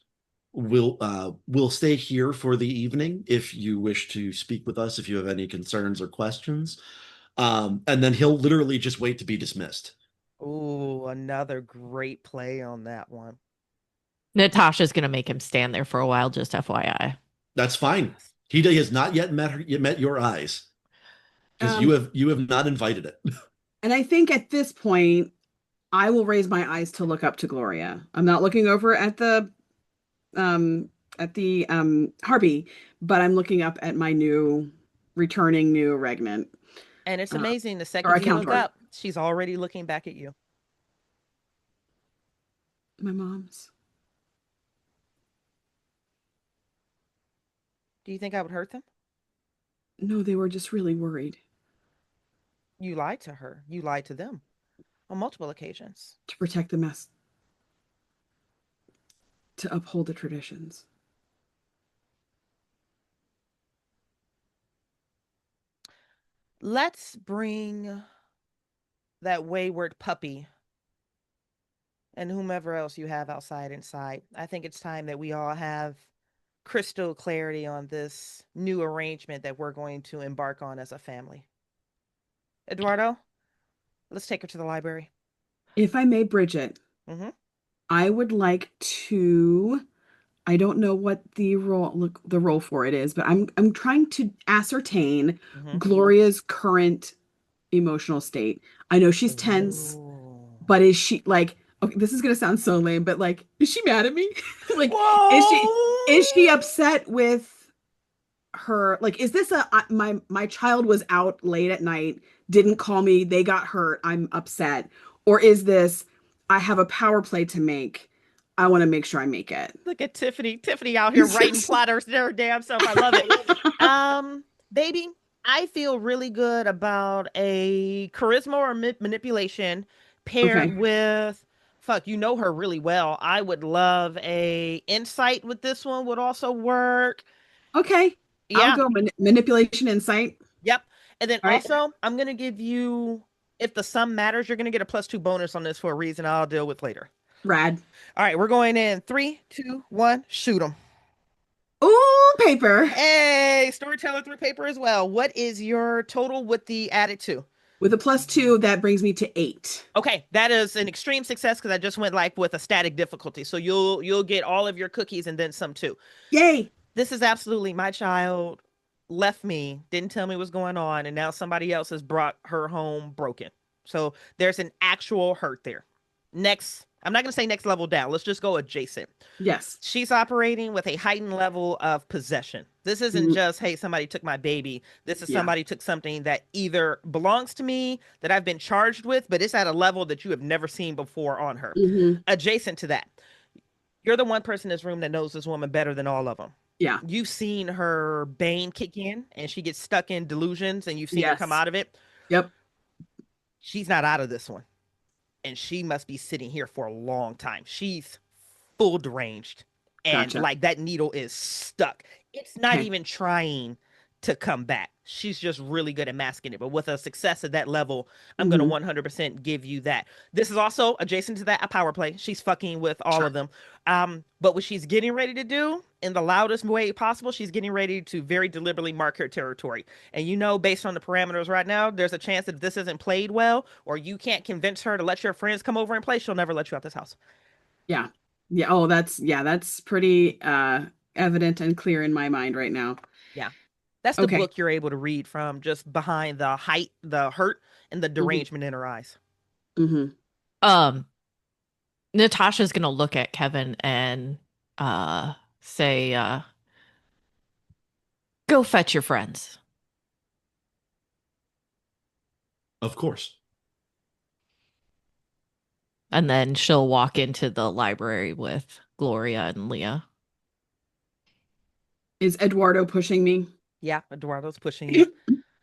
we'll stay here for the evening if you wish to speak with us, if you have any concerns or questions. And then he'll literally just wait to be dismissed. Ooh, another great play on that one. Natasha's gonna make him stand there for a while, just FYI. That's fine. He has not yet met your eyes because you have not invited it. And I think at this point, I will raise my eyes to look up to Gloria. I'm not looking over at the Harpy, but I'm looking up at my returning new regnant. And it's amazing. The or second you look accountant. up, she's already looking back at you. My mom's. Do you think I would hurt them? No, they were just really worried. You lied to her. You lied to them on multiple occasions. To protect the mess. To uphold the traditions. Let's bring that wayward puppy and whomever else you have outside inside. I think it's time that we all have crystal clarity on this new arrangement that we're going to embark on as a family. Eduardo, let's take her to the library. If I may, Bridgett, Mm-hmm. I would like to. I don't know what the role for it is, but I'm trying to ascertain Mm-hmm. Gloria's current emotional state. I know she's tense, Ooh. but is she like, okay, this is gonna sound so lame, but like, is she mad at me? Like, Whoa! is she upset with her? Like, is this my child was out late at night, didn't call me, they got hurt, I'm upset? Or is this, I have a power play to make, I want to make sure I make it? Look at Tiffany. Tiffany out here writing plotters their damn self. I love it. Baby, I feel really good about a charisma or manipulation paired Okay. with fuck, you know her really well. I would love a insight with this one would also work. Okay. I'll Yeah. go manipulation insight. Yep. And then All right. also, I'm gonna give you, if the sum matters, you're gonna get a +2 bonus on this for a reason I'll deal with later. Rad. All right, we're going in 3, 2, 1, shoot them. Ooh, paper. Hey, storyteller through paper as well. What is your total with the added 2? With a +2, that brings me to 8. Okay, that is an extreme success because I just went like with a static difficulty. So you'll get all of your cookies and then some too. Yay. This is absolutely my child left me, didn't tell me what's going on, and now somebody else has brought her home broken. So there's an actual hurt there. Next, I'm not going to say next level down. Let's just go adjacent. Yes. She's operating with a heightened level of possession. This isn't just, hey, somebody took my baby. This is somebody took something that either belongs to me, that I've been charged with, but it's at a level that you have never seen before on her. Adjacent to that, you're the one person in this room that knows this woman better than all of them. Yeah. You've seen her bane kick in and she gets stuck in delusions and you've seen her come out of it. Yep. She's not out of this one. And she must be sitting here for a long time. She's full deranged. And like that needle is stuck. It's not even trying to come back. She's just really good at masking it. But with a success at that level, I'm going to 100% give you that. This is also adjacent to that, a power play. She's fucking with all of them. But what she's getting ready to do in the loudest way possible, she's getting ready to very deliberately mark her territory. And you know, based on the parameters right now, there's a chance that if this isn't played well, or you can't convince her to let your friends come over and play, she'll never let you out this house. Yeah. Yeah. Oh, that's pretty evident and clear in my mind right now. Yeah. That's the book you're able to read from, just behind the height, the hurt, and the derangement in her eyes. Natasha's gonna look at Kevin and say, go fetch your friends. Of course. And then she'll walk into the library with Gloria and Leah. Is Eduardo pushing me? Yeah, Eduardo's pushing you.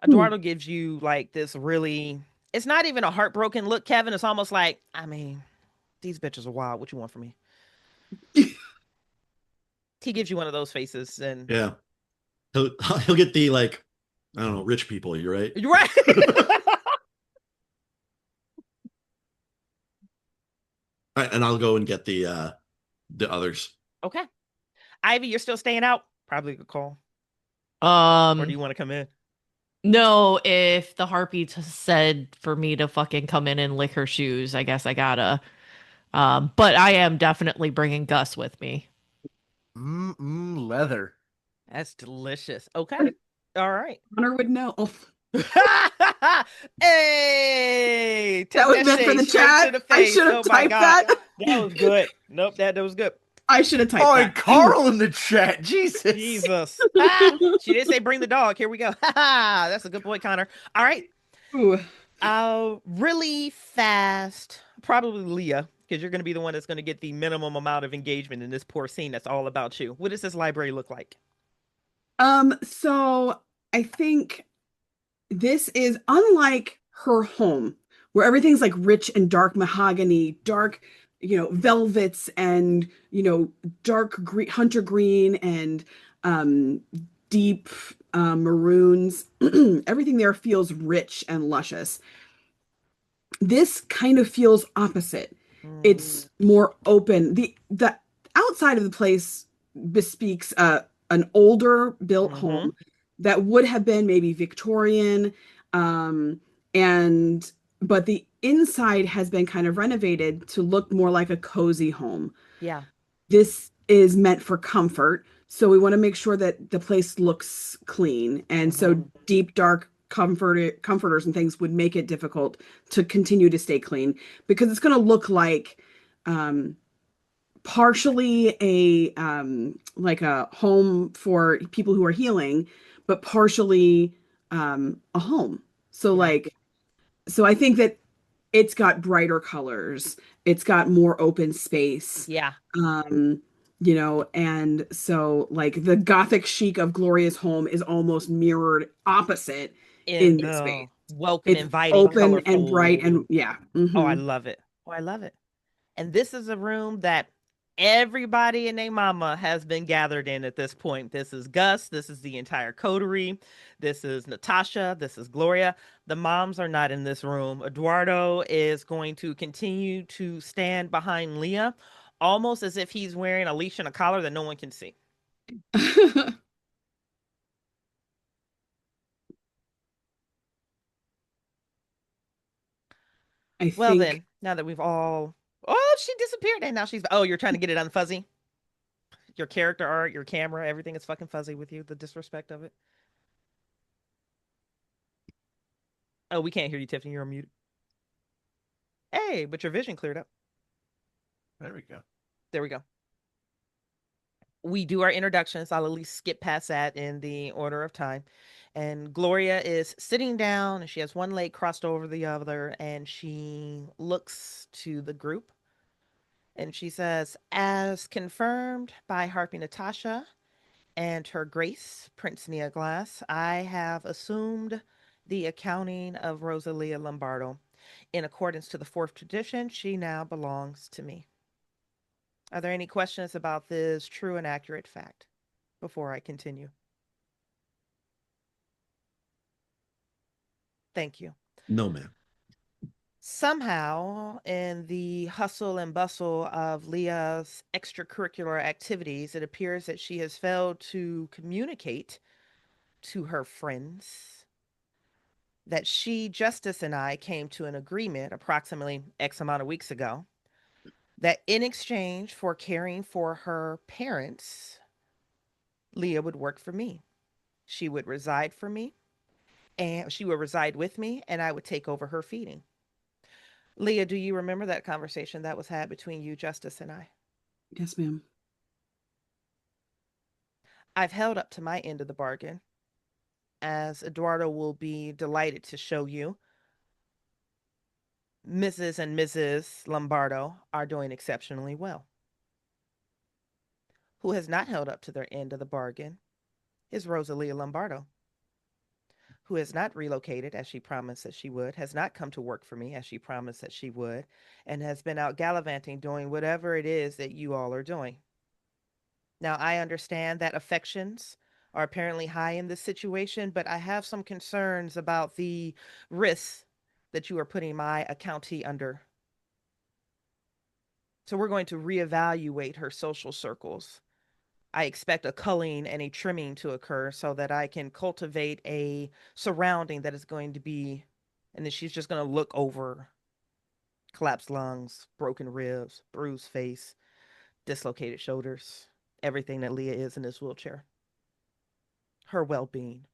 Eduardo gives you like this really, it's not even a heartbroken look, Kevin. It's almost like, I mean, these bitches are wild. What you want from me? He gives you one of those faces, and yeah, he'll get the like, I don't know, rich people. You're right. You're right. All right, and I'll go and get the others. Okay, Ivy, you're still staying out. Probably a good call. Or do you want to come in? No, if the harpy said for me to fucking come in and lick her shoes, I guess I gotta. But I am definitely bringing Gus with me. Leather. That's delicious. Okay. All right. Connor would know. Hey, that was meant for the chat. I should have typed that. That was good. Nope, that was good. I should have typed that. And Carl in the chat. Jesus. She did say bring the dog. Here we go. That's a good boy, Connor. All right. Really fast, probably Leah, because you're going to be the one that's going to get the minimum amount of engagement in this poor scene that's all about you. What does this library look like? So I think this is unlike her home, where everything's like rich and dark mahogany, dark, velvets and, dark green, hunter green and um, deep maroons. Everything there feels rich and luscious. This kind of feels opposite. Mm, It's more open. The outside of the place bespeaks an older built mm-hmm. home that would have been maybe Victorian, um, and but the inside has been kind of renovated to look more like a cozy home. Yeah. This is meant for comfort, so we want to make sure that the place looks clean. And so Mm-hmm. deep, dark comforters and things would make it difficult to continue to stay clean because it's going to look um, partially like a home for people who are healing, but partially a home. So Yeah. so I think that it's got brighter colors. It's got more open space. Yeah. Um, and so like the gothic chic of Gloria's home is almost mirrored opposite in In this space. welcome, It's inviting, open and colorful. bright and yeah. Oh, I Hmm. love it. Oh, I love it. And this is a room that everybody and their mama has been gathered in at this point. This is Gus. This is the entire coterie. This is Natasha. This is Gloria. The moms are not in this room. Eduardo is going to continue to stand behind Leah, almost as if he's wearing a leash and a collar that no one can see. I Well, think then, now that we've all. Oh, she disappeared. And now she's. Oh, you're trying to get it unfuzzy? Your character art, your camera, everything is fucking fuzzy with you. The disrespect of it. Oh, we can't hear you, Tiffany. You're on mute. Hey, but your vision cleared up. There we go. There we go. We do our introductions. I'll at least skip past that in the order of time. And Gloria is sitting down and she has one leg crossed over the other and she looks to the group and she says, as confirmed by Harpy Natasha and her grace, Prince Nia Glass, I have assumed the accounting of Rosalia Lombardo. In accordance to the fourth tradition, she now belongs to me. Are there any questions about this true and accurate fact before I continue? Thank you. No, ma'am. Somehow, in the hustle and bustle of Leah's extracurricular activities, it appears that she has failed to communicate to her friends that she, Justice, and I came to an agreement approximately X amount of weeks ago that in exchange for caring for her parents, Leah would work for me. She would reside for me, and she would reside with me, and I would take over her feeding. Leah, do you remember that conversation that was had between you, Justice, and I? yes, ma'am. I've held up to my end of the bargain, as Eduardo will be delighted to show you. Mrs. and Mrs. Lombardo are doing exceptionally well. Who has not held up to their end of the bargain is Rosalia Lombardo, who has not relocated as she promised that she would, has not come to work for me as she promised that she would, and has been out gallivanting doing whatever it is that you all are doing. Now, I understand that affections are apparently high in this situation, but I have some concerns about the risks that you are putting my accountee under. So, we're going to reevaluate her social circles. I expect a culling and a trimming to occur so that I can cultivate a surrounding that is going to be, and then she's just going to look over collapsed lungs, broken ribs, bruised face, dislocated shoulders, everything that Leah is in this wheelchair, her well being.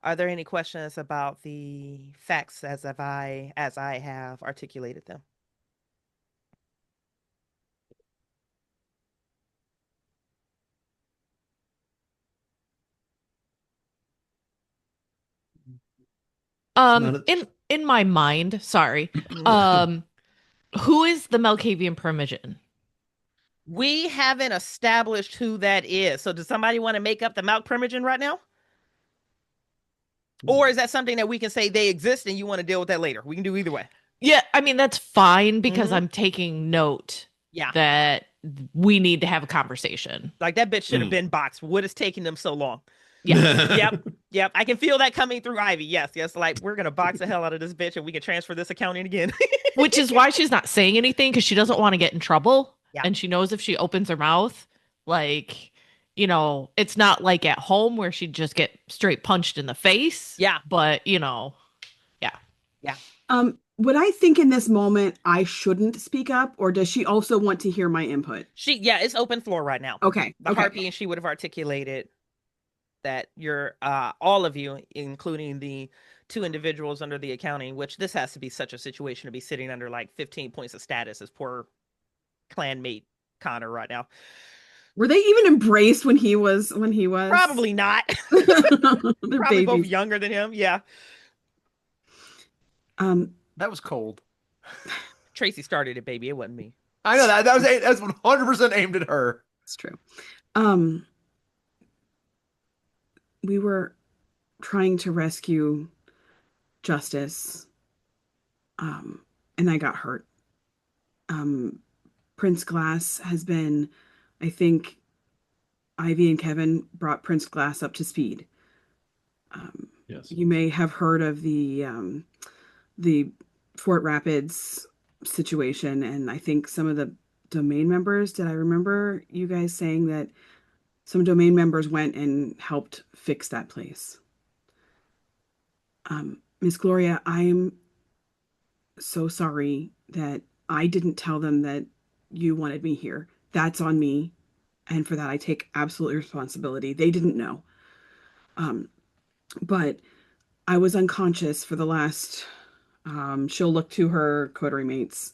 Are there any questions about the facts as I have articulated them? Not a, In my mind, sorry. Mm. Um, who is the Malkavian Primogen? We haven't established who that is. So does somebody want to make up the Mount Primogen right now? Or is that something that we can say they exist and you want to deal with that later? We can do either way. Yeah, I mean, that's fine because Mhm. I'm taking note Yeah. that we need to have a conversation. Like that bitch should have been boxed. What is taking them so long? Yeah. Yep. I can feel that coming through Ivy. Yes. Like we're gonna box the hell out of this bitch and we can transfer this accounting again. Which is why she's not saying anything, because she doesn't want to get in trouble. Yeah. And she knows if she opens her mouth, like, you know, it's not like at home where she'd just get straight punched in the face. Yeah. But, you know, yeah. Would I think in this moment I shouldn't speak up, or does she also want to hear my input? It's open floor right now. Okay. The harpy and she would have articulated that you're all of you, including the two individuals under the accounting, which this has to be such a situation to be sitting under like 15 points of status as poor clanmate Connor right now. Were they even embraced when he was Probably not. They're Probably both babies. younger than him. Yeah. That was cold. Tracey started it, baby. It wasn't me. I know that's 100% aimed at her. It's true. We were trying to rescue Justice, and I got hurt. Prince Glass has been, I think, Ivy and Kevin brought Prince Glass up to speed. Yes. You may have heard of the Fort Rapids situation, and I think some of the domain members, did I remember you guys saying that some domain members went and helped fix that place? Miss Gloria, I am so sorry that I didn't tell them that you wanted me here. That's on me. And for that, I take absolute responsibility. They didn't know. But I was unconscious for the last, she'll look to her coterie mates.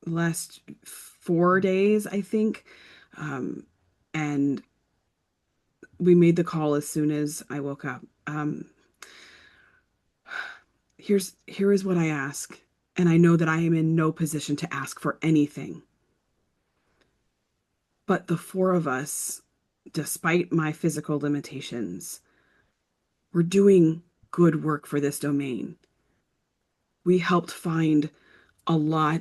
Last 4 days, I think. And we made the call as soon as I woke up. Here is what I ask, and I know that I am in no position to ask for anything. But the four of us, despite my physical limitations, we're doing good work for this domain. We helped find a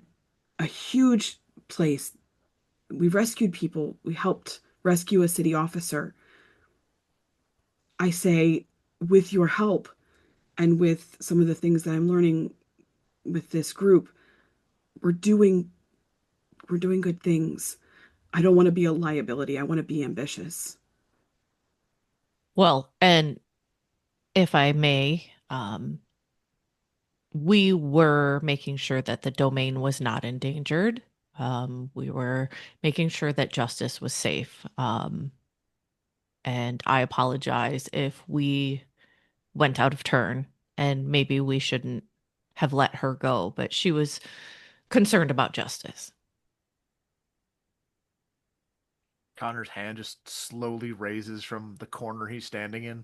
huge place. We rescued people. We helped rescue a city officer. I say, with your help and with some of the things that I'm learning with this group, we're doing good things. I don't want to be a liability. I want to be ambitious. Well, and if I may, we were making sure that the domain was not endangered. We were making sure that justice was safe. And I apologize if we went out of turn, and maybe we shouldn't have let her go, but she was concerned about justice. Connor's hand just slowly raises from the corner he's standing in.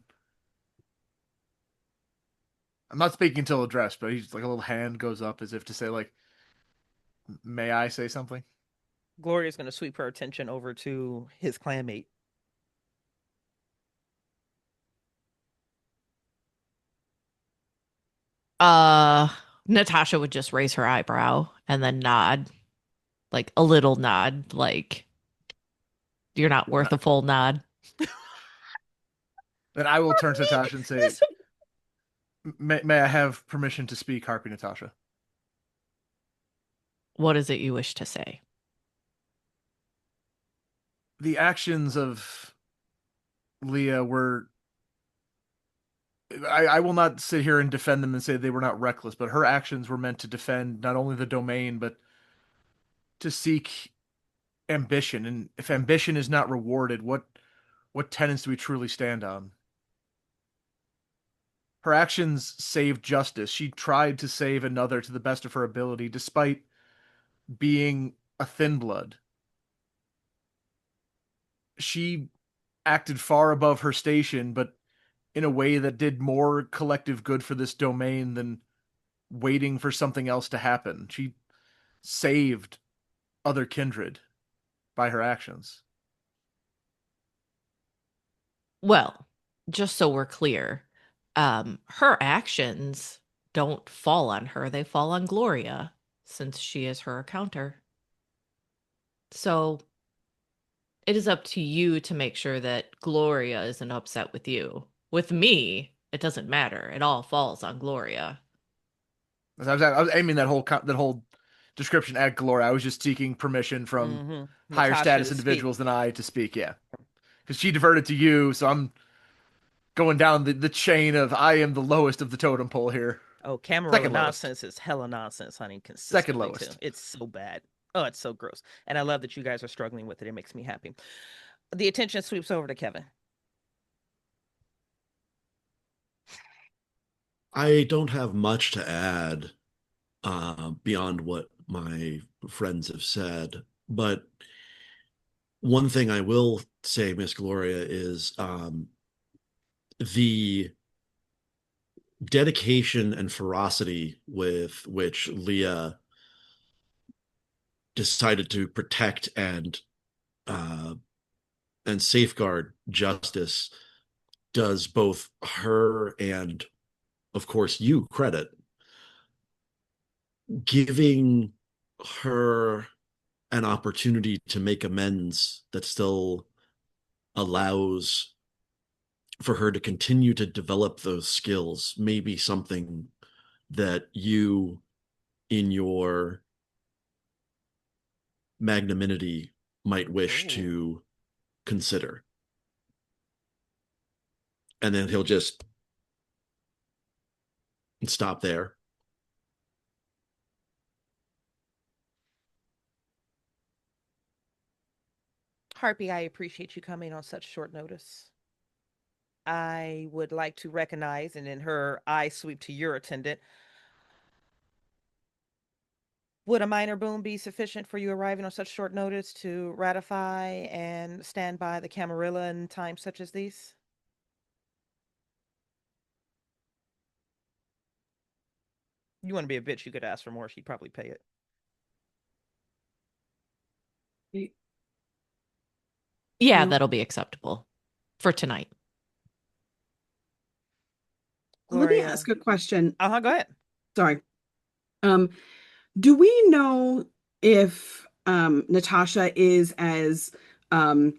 I'm not speaking until addressed, but he's like a little hand goes up as if to say, like, may I say something? Gloria's going to sweep her attention over to his clanmate. Natasha would just raise her eyebrow and then nod, like a little nod, like you're not worth a full nod. Then I will turn to Natasha and say, may I have permission to speak, Harpy Natasha? What is it you wish to say? The actions of Leah were... I will not sit here and defend them and say they were not reckless, but her actions were meant to defend not only the domain, but to seek ambition. And if ambition is not rewarded, what tenets do we truly stand on? Her actions saved justice. She tried to save another to the best of her ability, despite being a thin blood. She acted far above her station, but in a way that did more collective good for this domain than waiting for something else to happen. She saved other kindred by her actions. Well, just so we're clear, her actions don't fall on her, they fall on Gloria, since she is her counter. So it is up to you to make sure that Gloria isn't upset with you. With me, it doesn't matter. It all falls on Gloria. I was aiming that whole description at Gloria. I was just seeking permission from higher Natasha status to speak. individuals than I to speak. Yeah, because she diverted to you, so I'm going down the chain of I am the lowest of the totem pole here. Oh, Camarilla Second lowest. nonsense is hella nonsense, honey. Second Consistently too. lowest. It's so bad. Oh, it's so gross. And I love that you guys are struggling with it. It makes me happy. The attention sweeps over to Kevin. I don't have much to add beyond what my friends have said, but one thing I will say, Miss Gloria, is the dedication and ferocity with which Leah decided to protect and safeguard justice does both her and, of course, you credit. Giving her an opportunity to make amends that still allows for her to continue to develop those skills may be something that you, in your magnanimity, might wish to consider. And then he'll just stop there. Harpy, I appreciate you coming on such short notice. I would like to recognize, and in her eye sweep to your attendant, would a minor boon be sufficient for you arriving on such short notice to ratify and stand by the Camarilla in times such as these? You want to be a bitch, you could ask for more. She'd probably pay it. Yeah, that'll be acceptable for tonight. Let me Gloria. ask a question. Go ahead. Sorry. Do we know if Natasha is as collecty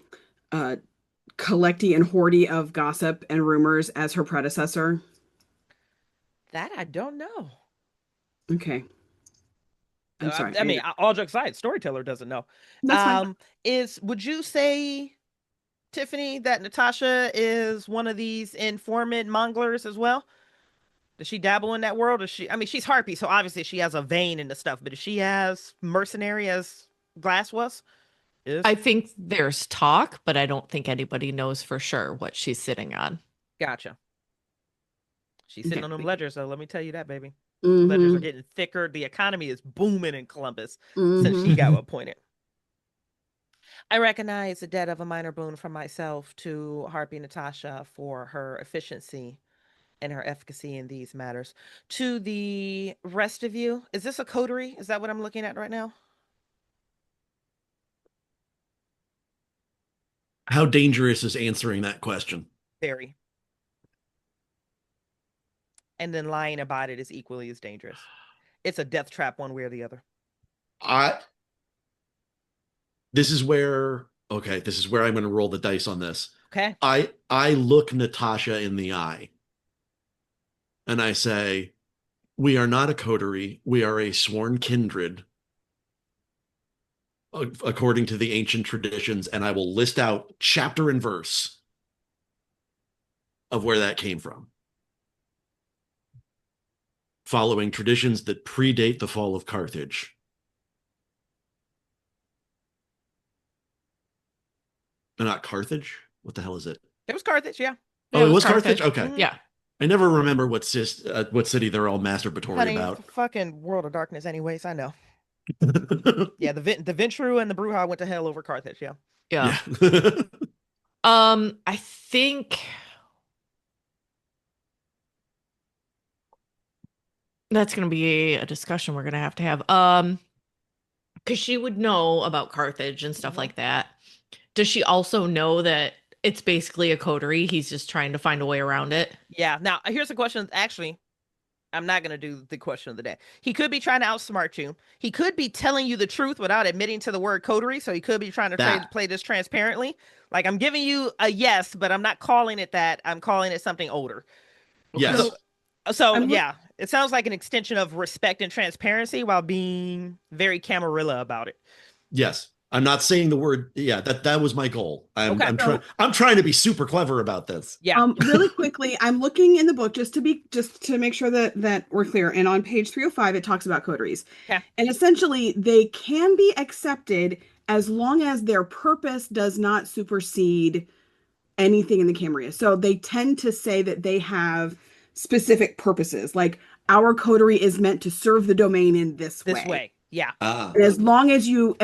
and hoardy of gossip and rumors as her predecessor? That I don't know. Okay. I'm sorry. I mean, all jokes aside, storyteller doesn't know. That's fine. Would you say, Tiffany, that Natasha is one of these informant monglers as well? Does she dabble in that world? I mean, she's Harpy, so obviously she has a vein in the stuff, but is she as mercenary as Glass was? I think there's talk, but I don't think anybody knows for sure what she's sitting on. Gotcha. She's sitting on them ledgers, though. Let me tell you that, baby. Mm-hmm. Ledgers are getting thicker. The economy is booming in Columbus since she got appointed. I recognize the debt of a minor boon from myself to Harpy Natasha for her efficiency and her efficacy in these matters. To the rest of you, is this a coterie? Is that what I'm looking at right now? How dangerous is answering that question? Very. And then lying about it is equally as dangerous. It's a death trap one way or the other. This is where I'm going to roll the dice on this. Okay. I look Natasha in the eye and I say, we are not a coterie. We are a sworn kindred, according to the ancient traditions. And I will list out chapter and verse of where that came from, following traditions that predate the fall of Carthage. Not Carthage? What the hell is it? It was Carthage, yeah. Oh, it was Carthage? Okay. Yeah. I never remember what city they're all masturbatory Honey, about. fucking World of Darkness anyways, I know. Yeah, the Ventru and the Bruja went to hell over Carthage, yeah. Yeah. I think that's going to be a discussion we're going to have. Because she would know about Carthage and stuff Mhm. like that. Does she also know that it's basically a coterie? He's just trying to find a way around it. Yeah. Now, here's a question. Actually, I'm not going to do the question of the day. He could be trying to outsmart you. He could be telling you the truth without admitting to the word coterie. So he could be trying to That. play this transparently. Like, I'm giving you a yes, but I'm not calling it that. I'm calling it something older. Yes. So So I'm look- yeah, it sounds like an extension of respect and transparency while being very Camarilla about it. Yes. I'm not saying the word. Yeah, that was my goal. Okay. I'm trying to be super clever about this. Yeah. Really quickly, I'm looking in the book just to make sure that we're clear. And on page 305, it talks about coteries. Okay. And essentially, they can be accepted as long as their purpose does not supersede anything in the Camarilla. So they tend to say that they have specific purposes, like our coterie is meant to serve the domain in this way. Yeah. And as long as you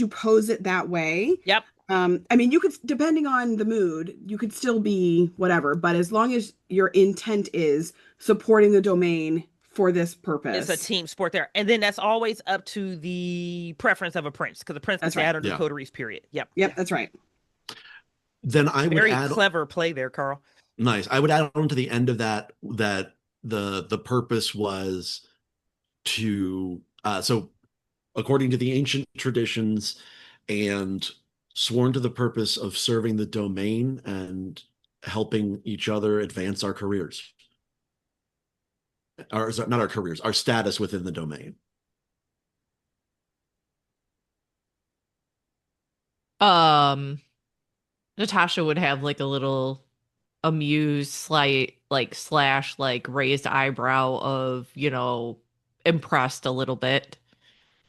pose it that way, Yep. I mean, you could, depending on the mood, you could still be whatever, but as long as your intent is supporting the domain for this purpose. It's a team sport there. And then that's always up to the preference of a prince, because the prince That's can right. add under Yeah. coteries, period. Yep. Yep, that's right. Then I would Very add clever play there, Carl. nice. I would add on to the end of that the purpose was to so according to the ancient traditions and sworn to the purpose of serving the domain and helping each other advance our careers. Or not our careers, our status within the domain. Natasha would have like a little amused, slight, like slash, like raised eyebrow of, impressed a little bit.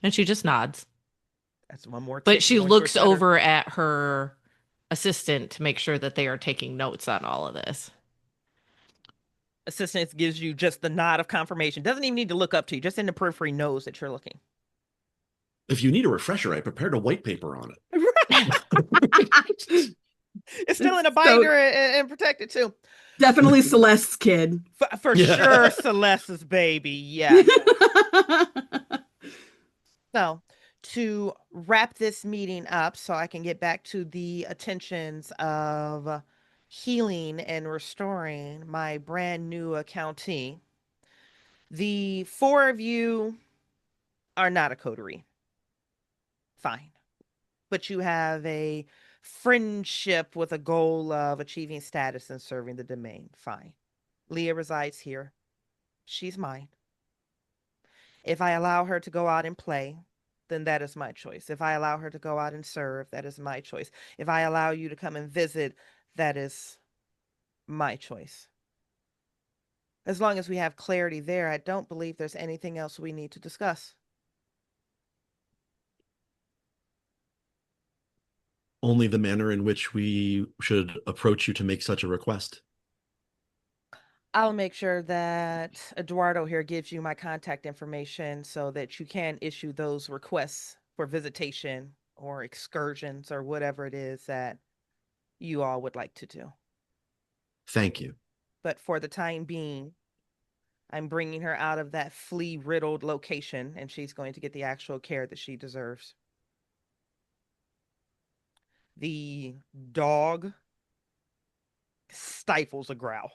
And she just nods. That's one more. But she looks over at her assistant to make sure that they are taking notes on all of this. Assistant gives you just the nod of confirmation. Doesn't even need to look up to you. Just in the periphery knows that you're looking. If you need a refresher, I prepared a white paper on it. It's still in a binder and protected too. Definitely Celeste's kid. For sure, Celeste's baby. Yeah. So, to wrap this meeting up so I can get back to the attentions of healing and restoring my brand new accounting, the four of you are not a coterie. Fine. But you have a friendship with a goal of achieving status and serving the domain. Fine. Leah resides here. She's mine. If I allow her to go out and play, then that is my choice. If I allow her to go out and serve, that is my choice. If I allow you to come and visit, that is my choice. As long as we have clarity there, I don't believe there's anything else we need to discuss. Only the manner in which we should approach you to make such a request. I'll make sure that Eduardo here gives you my contact information so that you can issue those requests for visitation or excursions or whatever it is that you all would like to do. Thank you. But for the time being, I'm bringing her out of that flea-riddled location, and she's going to get the actual care that she deserves. The dog stifles a growl.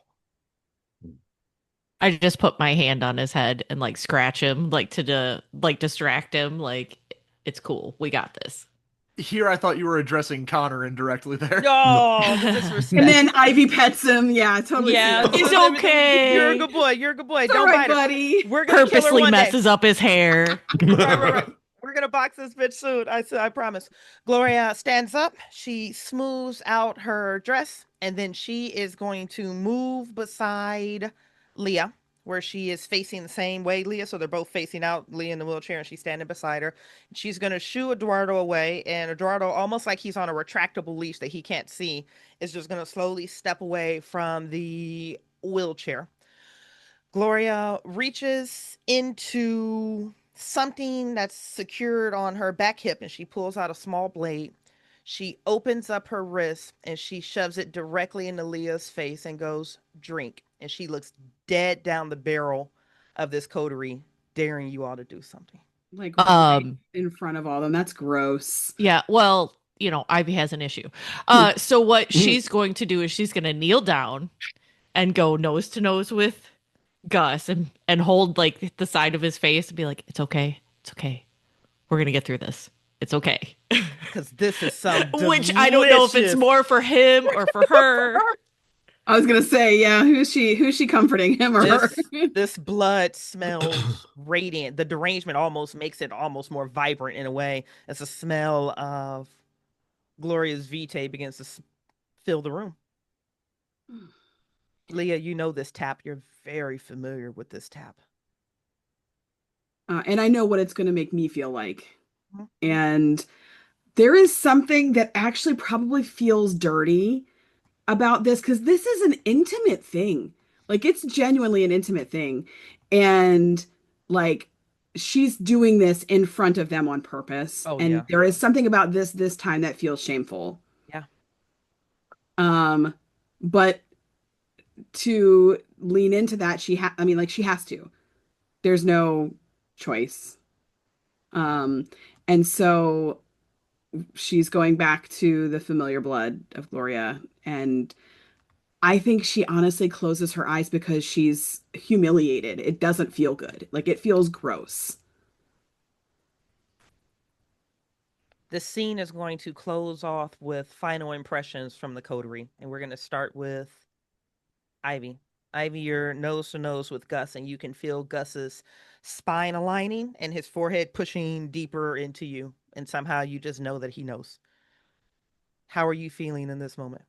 I just put my hand on his head and like scratch him, like to distract him. Like, it's cool. We got this. Here, I thought you were addressing Connor indirectly there. Oh, the disrespect. And then Ivy pets him. Yeah, totally. Yeah, see It's that. okay. You're a good boy. You're a good boy. It's Don't all right, bite her. buddy. We're gonna kill her Purposely one day. messes up his hair. Right. We're gonna box this bitch soon. I promise. Gloria stands up. She smooths out her dress, and then she is going to move beside Leah, where she is facing the same way, Leah. So they're both facing out, Leah in the wheelchair, and she's standing beside her. She's gonna shoo Eduardo away, and Eduardo, almost like he's on a retractable leash that he can't see, is just gonna slowly step away from the wheelchair. Gloria reaches into something that's secured on her back hip and she pulls out a small blade. She opens up her wrist and she shoves it directly into Leah's face and goes, "Drink." And she looks dead down the barrel of this coterie, daring you all to do something. Like right in front of all of them. That's gross. Yeah, well, Ivy has an issue. So what she's going to do is she's going to kneel down and go nose to nose with Gus and hold like the side of his face and be like, "It's okay. It's okay. We're going to get through this. It's okay." Because this is some Which I don't know if it's more for him or for her. I was gonna say, yeah, who's she comforting, him or her? This blood smells radiant. The derangement almost makes it almost more vibrant in a way as the smell of Gloria's vitae begins to fill the room. Leah, you know this tap. You're very familiar with this tap. And I know what it's going to make me feel like. And there is something that actually probably feels dirty about this because this is an intimate thing. Like, it's genuinely an intimate thing. And like, she's doing this in front of them on purpose. Oh, and yeah. there is something about this time that feels shameful. Yeah. But to lean into that, she has to. There's no choice. And so she's going back to the familiar blood of Gloria, and I think she honestly closes her eyes because she's humiliated. It doesn't feel good. Like, it feels gross. This scene is going to close off with final impressions from the coterie, and we're going to start with Ivy. Ivy, you're nose to nose with Gus, and you can feel Gus's spine aligning and his forehead pushing deeper into you, and somehow you just know that he knows. How are you feeling in this moment?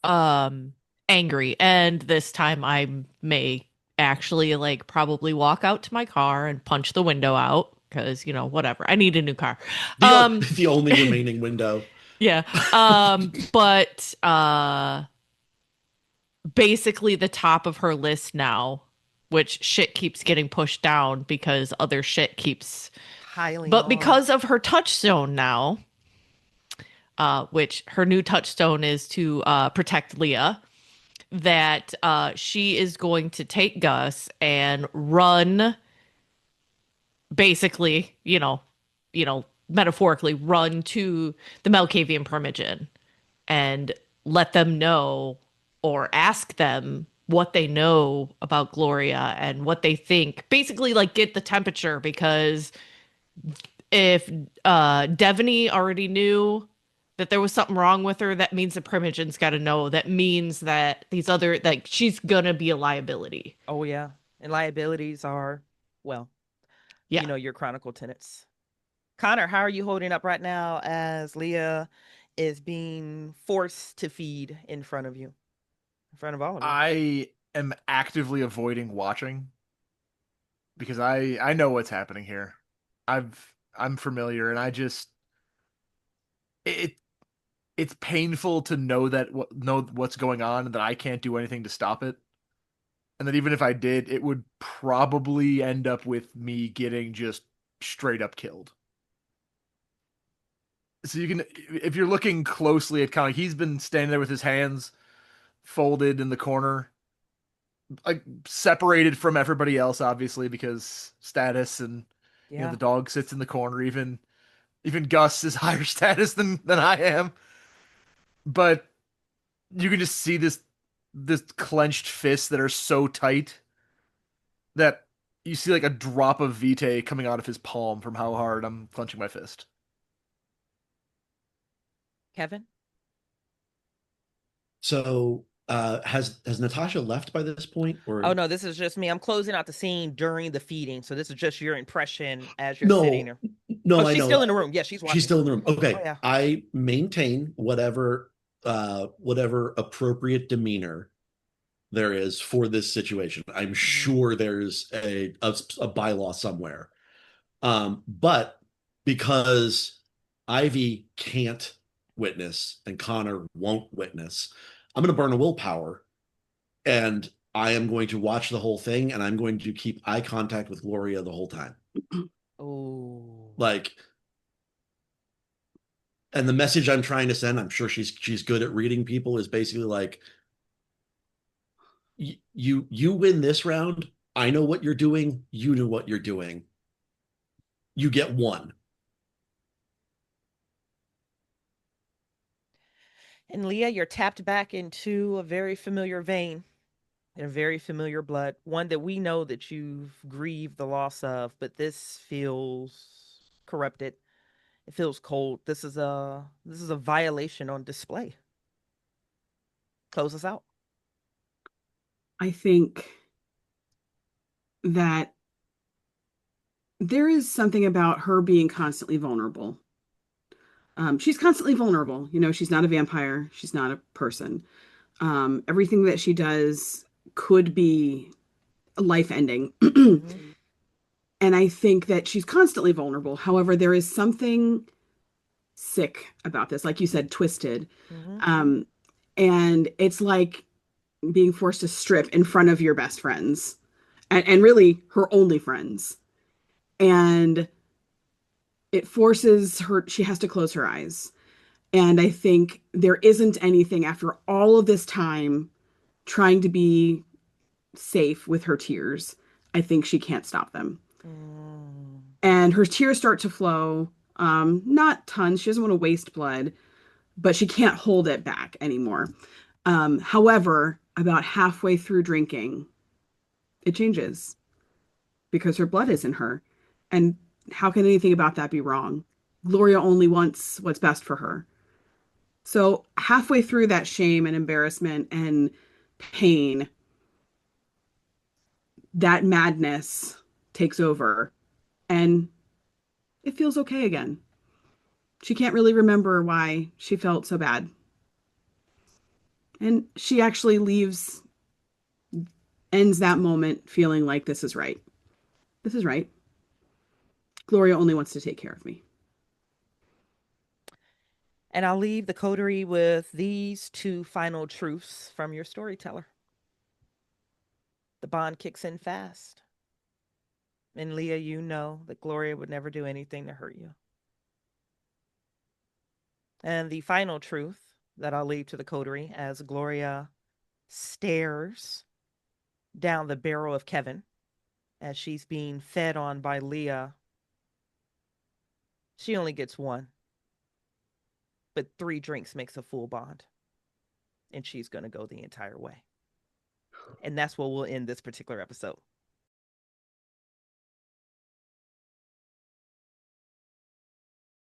Angry, and this time I may actually like probably walk out to my car and punch the window out because whatever, I need a new car. The only remaining window. Yeah. But basically the top of her list now, which shit keeps getting pushed down because other shit keeps piling but on. Because of her touchstone now, which her new touchstone is to protect Leah, that she is going to take Gus and run, basically, metaphorically run to the Malkavian Primogen and let them know or ask them what they know about Gloria and what they think. Basically, like, get the temperature, because if Devaney already knew that there was something wrong with her, that means the Primogen's got to know. That means that these other, like, she's gonna be a liability. Oh yeah, and liabilities are, well, yeah, your chronicle tenets. Connor, how are you holding up right now as Leah is being forced to feed in front of you, in front of all of you? I am actively avoiding watching because I know what's happening here. I'm familiar, and it's painful to know what's going on and that I can't do anything to stop it. And that even if I did, it would probably end up with me getting just straight up killed. So you can, if you're looking closely at Connie, he's been standing there with his hands folded in the corner, like separated from everybody else, obviously, because status, and the dog sits in the corner. Even Gus is higher status than I am. But you can just see this clenched fists that are so tight that you see like a drop of vitae coming out of his palm from how hard I'm clenching my fist. Kevin? So has Natasha left by this point? Or oh no, this is just me. I'm closing out the scene during the feeding, so this is just your impression as you're sitting there. No, she's still in the room. Yeah, she's watching. She's still in the room. Okay. Oh, yeah. I maintain whatever appropriate demeanor there is for this situation. I'm sure there's a bylaw somewhere. But because Ivy can't witness and Connor won't witness, I'm going to burn a willpower, and I am going to watch the whole thing, and I'm going to keep eye contact with Gloria the whole time. Oh. Like, and the message I'm trying to send, I'm sure she's good at reading people, is basically like, you win this round. I know what you're doing. You know what you're doing. you get one. And Leah, you're tapped back into a very familiar vein and a very familiar blood, one that we know that you've grieved the loss of, but this feels corrupted. It feels cold. This is a violation on display. Close us out. I think that there is something about her being constantly vulnerable. She's constantly vulnerable. You know, she's not a vampire. She's not a person. Everything that she does could be life ending. Mhm. And I think that she's constantly vulnerable. However, there is something sick about this, like you said, twisted. Mhm. And it's like being forced to strip in front of your best friends and really her only friends. And it forces her, she has to close her eyes. And I think there isn't anything after all of this time trying to be safe with her tears. I think she can't stop them. Mm. And her tears start to flow. Not tons. She doesn't want to waste blood, but she can't hold it back anymore. However, about halfway through drinking, it changes because her blood is in her. And how can anything about that be wrong? Gloria only wants what's best for her. So halfway through that shame and embarrassment and pain, that madness takes over and it feels okay again. She can't really remember why she felt so bad. And she actually ends that moment feeling like this is right. This is right. Gloria only wants to take care of me. And I'll leave the coterie with these two final truths from your storyteller. The bond kicks in fast. And Leah, you know that Gloria would never do anything to hurt you. And the final truth that I'll leave to the coterie as Gloria stares down the barrel of Kevin as she's being fed on by Leah. She only gets one, but 3 drinks makes a full bond. And she's going to go the entire way. And that's where we'll end this particular episode.